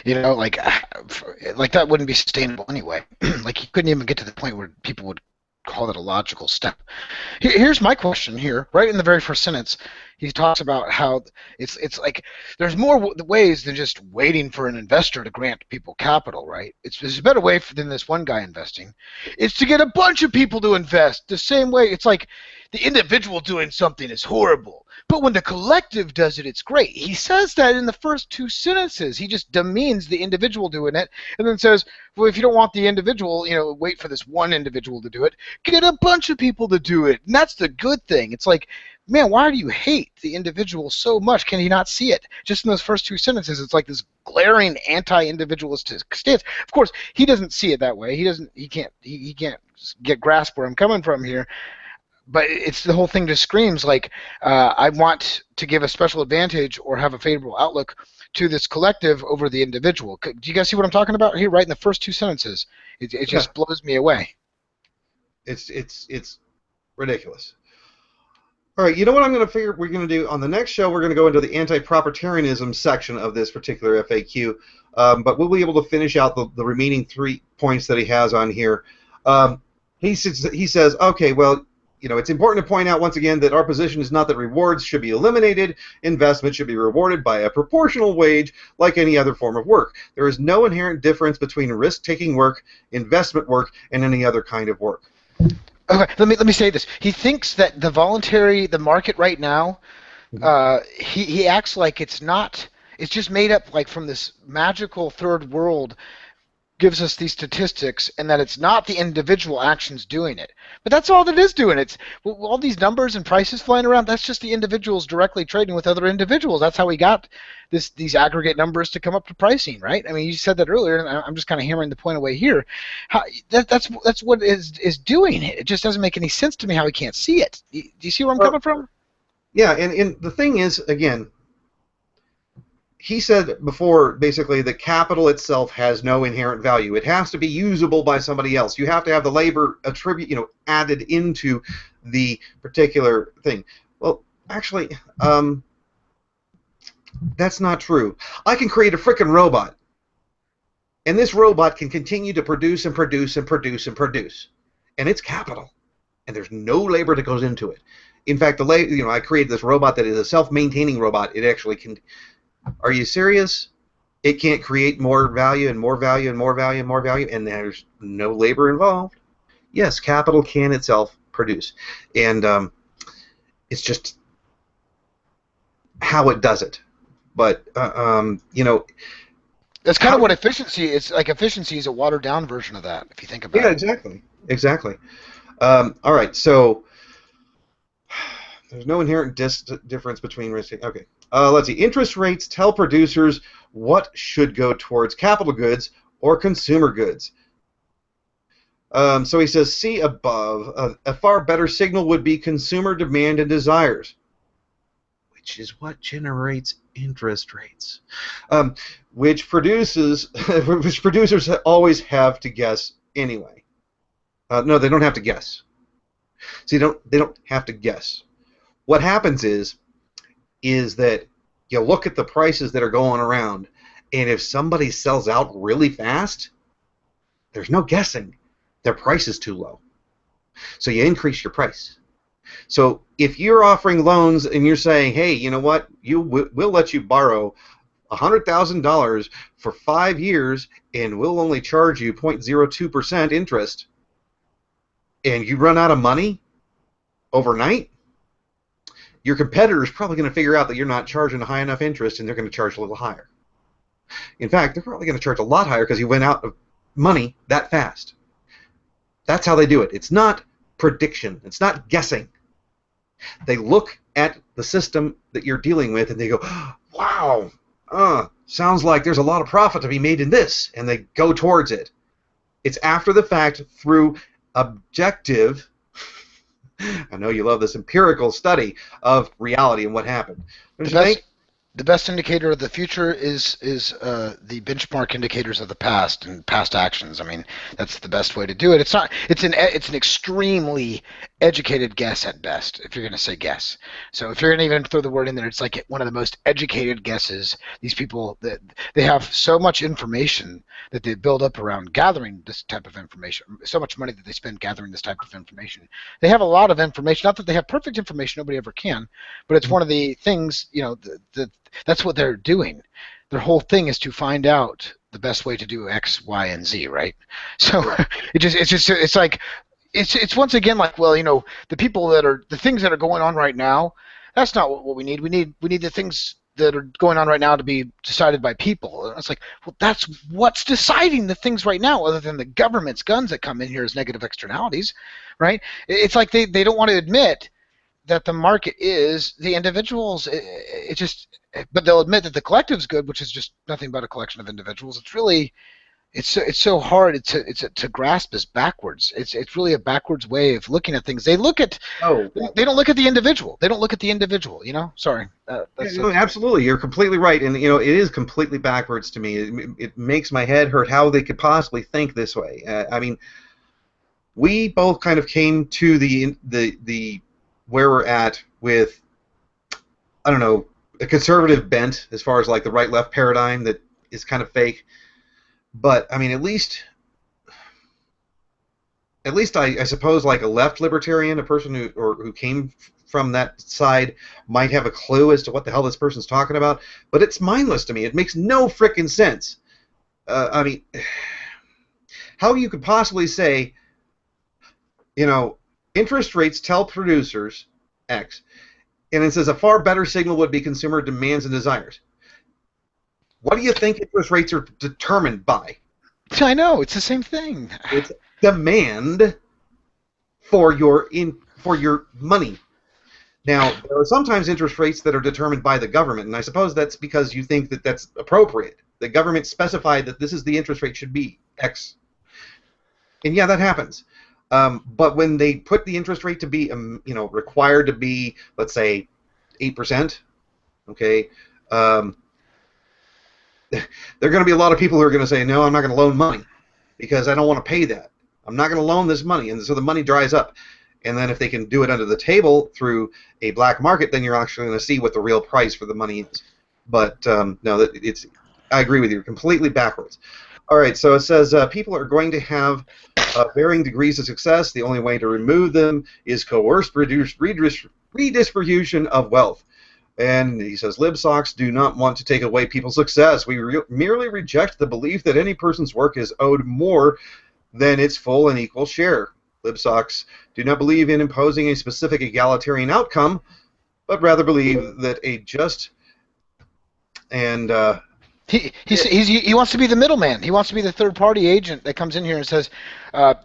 [SPEAKER 4] You know, like that wouldn't be sustainable anyway. Like you couldn't even get to the point where people would call it a logical step. Here's my question here, right in the very first sentence. He talks about how it's like there's more ways than just waiting for an investor to grant people capital, right? There's a better way than this one guy investing. It's to get a bunch of people to invest the same way. It's like the individual doing something is horrible, but when the collective does it, it's great. He says that in the first two sentences. He just demeans the individual doing it and then says, well, if you don't want the individual, wait for this one individual to do it. Get a bunch of people to do it. And that's the good thing. It's like, man, why do you hate the individual so much? Can you not see it? Just in those first two sentences, it's like this glaring anti-individualistic stance. Of course, he doesn't see it that way. He can't get grasp where I'm coming from here. But it's the whole thing just screams like, I want to give a special advantage or have a favorable outlook to this collective over the individual. Do you guys see what I'm talking about here? Right in the first two sentences, it just blows me away.
[SPEAKER 1] It's ridiculous. All right, you know what I'm going to figure we're going to do on the next show? We're going to go into the anti-proprietarianism section of this particular FAQ, but we'll be able to finish out the remaining 3 points that he has on here. He says, okay, well, it's important to point out once again that our position is not that rewards should be eliminated. Investment should be rewarded by a proportional wage like any other form of work. There is no inherent difference between risk-taking work, investment work, and any other kind of work.
[SPEAKER 4] Okay, let me say this. He thinks that the market right now, he acts like it's not. It's just made up like from this magical third world gives us these statistics, and that it's not the individual actions doing it. But that's all that is doing it. It's all these numbers and prices flying around. That's just the individuals directly trading with other individuals. That's how we got these aggregate numbers to come up to pricing, right? I mean, you said that earlier, and I'm just kind of hammering the point away here. That's what is doing it. It just doesn't make any sense to me how we can't see it. Do you see where I'm coming from?
[SPEAKER 1] Yeah, and the thing is, again, he said before, basically, that capital itself has no inherent value. It has to be usable by somebody else. You have to have the labor added into the particular thing. Well, actually, that's not true. I can create a frickin' robot, and this robot can continue to produce and produce and produce and produce, and it's capital, and there's no labor that goes into it. In fact, I created this robot that is a self-maintaining robot. It actually can. Are you serious? It can't create more value and more value and more value and more value, and there's no labor involved. Yes, capital can itself produce, and it's just how it does it. But
[SPEAKER 4] that's kind of what efficiency is. Like efficiency is a watered down version of that, if you think about it.
[SPEAKER 1] Yeah, exactly. All right, so there's no inherent difference between risk. Okay. Let's see. Interest rates tell producers what should go towards capital goods or consumer goods. So he says, see above, a far better signal would be consumer demand and desires, which is what generates interest rates, which producers always have to guess anyway. No, they don't have to guess. See, they don't have to guess. What happens is that you look at the prices that are going around, and if somebody sells out really fast, there's no guessing. Their price is too low. So you increase your price. So if you're offering loans and you're saying, hey, you know what, we'll let you borrow $100,000 for 5 years, and we'll only charge you 0.02% interest, and you run out of money overnight, your competitor is probably going to figure out that you're not charging a high enough interest, and they're going to charge a little higher. In fact, they're probably going to charge a lot higher because you went out of money that fast. That's how they do it. It's not prediction. It's not guessing. They look at the system that you're dealing with, and they go, wow, sounds like there's a lot of profit to be made in this, and they go towards it. It's after the fact through objective, I know you love this empirical study of reality and what happened.
[SPEAKER 4] The best indicator of the future is the benchmark indicators of the past and past actions. I mean, that's the best way to do it. It's an extremely educated guess at best, if you're going to say guess. So if you're going to even throw the word in there, it's like one of the most educated guesses. These people, that they have so much information that they build up around gathering this type of information, so much money that they spend gathering this type of information. They have a lot of information, not that they have perfect information, nobody ever can, but it's one of the things, you know, that's what they're doing. Their whole thing is to find out the best way to do X, Y, and Z, right? So it's like, it's once again like, well, you know, the things that are going on right now, that's not what we need. We need the things that are going on right now to be decided by people. And it's like, well, that's what's deciding the things right now, other than the government's guns that come in here as negative externalities, right? It's like they don't want to admit that the market is the individuals. But they'll admit that the collective's good, which is just nothing but a collection of individuals. It's really, it's so hard to grasp as backwards. It's really a backwards way of looking at things. They don't look at the individual. They don't look at the individual. You know, sorry.
[SPEAKER 1] Absolutely, you're completely right, and you know it is completely backwards to me. It makes my head hurt how they could possibly think this way. I mean, we both kind of came to the where we're at with, I don't know, a conservative bent as far as like the right-left paradigm that is kind of fake. But I mean, at least I suppose like a left libertarian, a person who came from that side, might have a clue as to what the hell this person's talking about. But it's mindless to me. It makes no frickin' sense. I mean, how you could possibly say, you know, interest rates tell producers X, and it says a far better signal would be consumer demands and desires. What do you think interest rates are determined by?
[SPEAKER 4] I know, it's the same thing.
[SPEAKER 1] It's demand for your money. Now, there are sometimes interest rates that are determined by the government, and I suppose that's because you think that that's appropriate. The government specified that this is the interest rate should be X. And yeah, that happens. But when they put the interest rate to be, you know, required to be, let's say, 8%, okay, there are going to be a lot of people who are going to say, no, I'm not going to loan money because I don't want to pay that. I'm not going to loan this money, and so the money dries up. And then if they can do it under the table through a black market, then you're actually going to see what the real price for the money is. But no, I agree with you, completely backwards. All right, so it says people are going to have varying degrees of success. The only way to remove them is coerced redistribution of wealth. And he says, LibSocs do not want to take away people's success. We merely reject the belief that any person's work is owed more than its full and equal share. LibSocs do not believe in imposing a specific egalitarian outcome, but rather believe that a just and
[SPEAKER 4] he wants to be the middleman. He wants to be the third-party agent that comes in here and says, I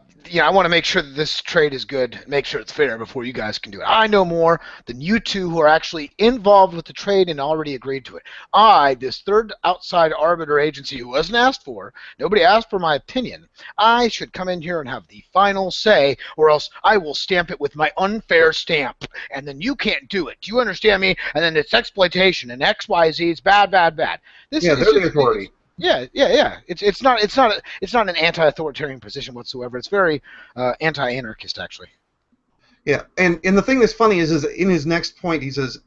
[SPEAKER 4] want to make sure that this trade is good, make sure it's fair before you guys can do it. I know more than you two who are actually involved with the trade and already agreed to it. I, this third outside arbiter agency who wasn't asked for, nobody asked for my opinion, I should come in here and have the final say, or else I will stamp it with my unfair stamp, and then you can't do it. Do you understand me? And then it's exploitation and X, Y, Z. It's bad, bad, bad.
[SPEAKER 1] They're the authority.
[SPEAKER 4] Yeah. It's not an anti-authoritarian position whatsoever. It's very anti-anarchist, actually.
[SPEAKER 1] Yeah, and the thing that's funny is in his next point he says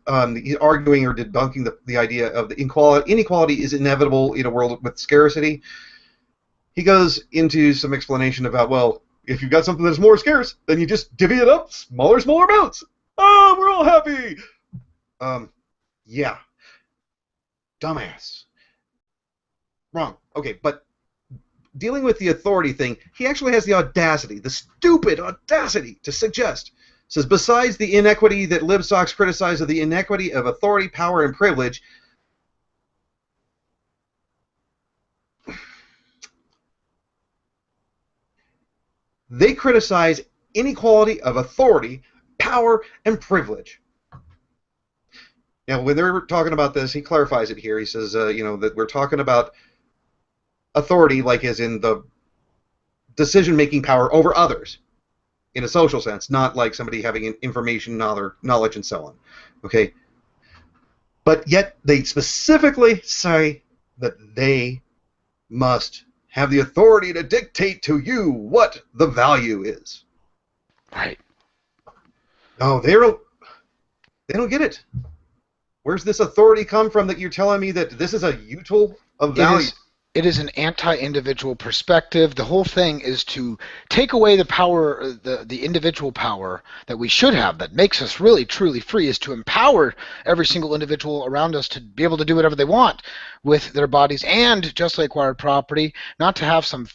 [SPEAKER 1] he's arguing or debunking the idea of the inequality is inevitable in a world with scarcity. He goes into some explanation about, well, if you've got something that's more scarce, then you just divvy it up smaller amounts. Oh, we're all happy. Yeah. Dumbass. Wrong. Okay, but dealing with the authority thing, he actually has the audacity, the stupid audacity, to suggest, says, besides the inequity that LibSocs criticize of the inequity of authority, power, and privilege, they criticize inequality of authority, power, and privilege. Now, when they're talking about this, he clarifies it here. He says, that we're talking about authority, like as in the decision-making power over others, in a social sense, not like somebody having information, knowledge, and so on. Okay, but yet they specifically say that they must have the authority to dictate to you what the value is.
[SPEAKER 4] Right.
[SPEAKER 1] Oh, they don't get it. Where's this authority come from that you're telling me that this is a util of value?
[SPEAKER 4] It is an anti-individual perspective. The whole thing is to take away the power, the individual power that we should have, that makes us really truly free, is to empower every single individual around us to be able to do whatever they want with their bodies and justly acquired property, not to have some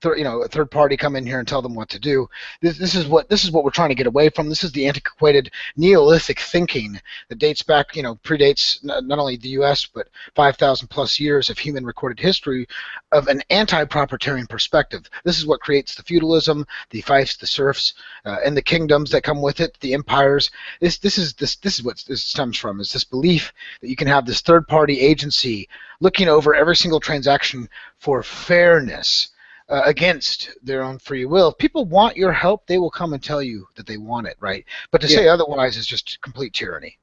[SPEAKER 4] a third party come in here and tell them what to do. This is what we're trying to get away from. This is the antiquated Neolithic thinking that dates back, predates not only the U.S. but 5,000 plus years of human recorded history of an anti-proprietarian perspective. This is what creates the feudalism, the fiefs, the serfs, and the kingdoms that come with it, the empires. This is what this stems from, is this belief that you can have this third-party agency looking over every single transaction for fairness against their own free will. If people want your help, they will come and tell you that they want it, right? But to say otherwise is just complete tyranny.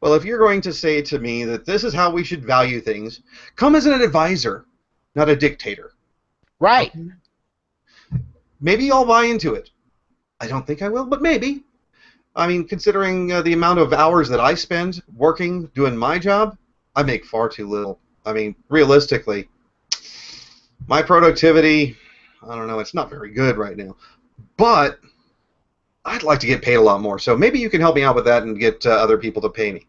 [SPEAKER 1] Well, if you're going to say to me that this is how we should value things, come as an advisor, not a dictator.
[SPEAKER 4] Right.
[SPEAKER 1] Maybe I'll buy into it. I don't think I will, but maybe. I mean, considering the amount of hours that I spend working, doing my job, I make far too little. I mean, realistically, my productivity, I don't know, it's not very good right now. But I'd like to get paid a lot more. So maybe you can help me out with that and get other people to pay me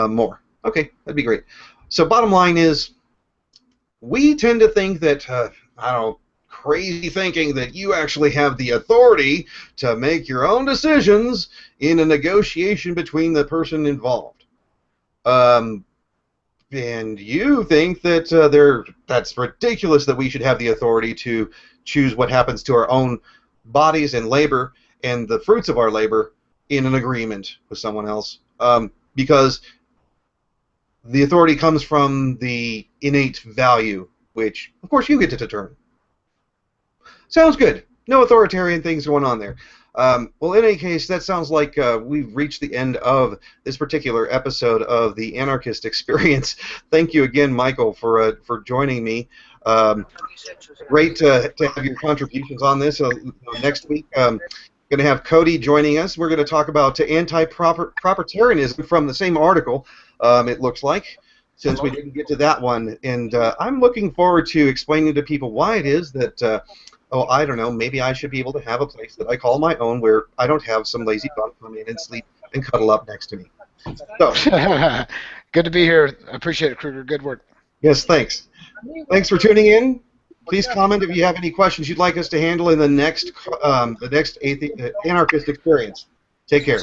[SPEAKER 1] more. Okay, that'd be great. So bottom line is, we tend to think that, crazy thinking that you actually have the authority to make your own decisions in a negotiation between the person involved. And you think that that's ridiculous that we should have the authority to choose what happens to our own bodies and labor and the fruits of our labor in an agreement with someone else, because the authority comes from the innate value, which, of course, you get to determine. Sounds good. No authoritarian things going on there. Well, in any case, that sounds like we've reached the end of this particular episode of the Anarchist Experience. Thank you again, Michael, for joining me. Great to have your contributions on this. Next week, going to have Cody joining us. We're going to talk about anti-proprietarianism from the same article, it looks like, since we didn't get to that one. And I'm looking forward to explaining to people why it is that I don't know, maybe I should be able to have a place that I call my own where I don't have some lazy bum come in and sleep and cuddle up next to me. So,
[SPEAKER 4] good to be here. I appreciate it, Kruger. Good work.
[SPEAKER 1] Yes, thanks. Thanks for tuning in. Please comment if you have any questions you'd like us to handle in the next Anarchist Experience. Take care.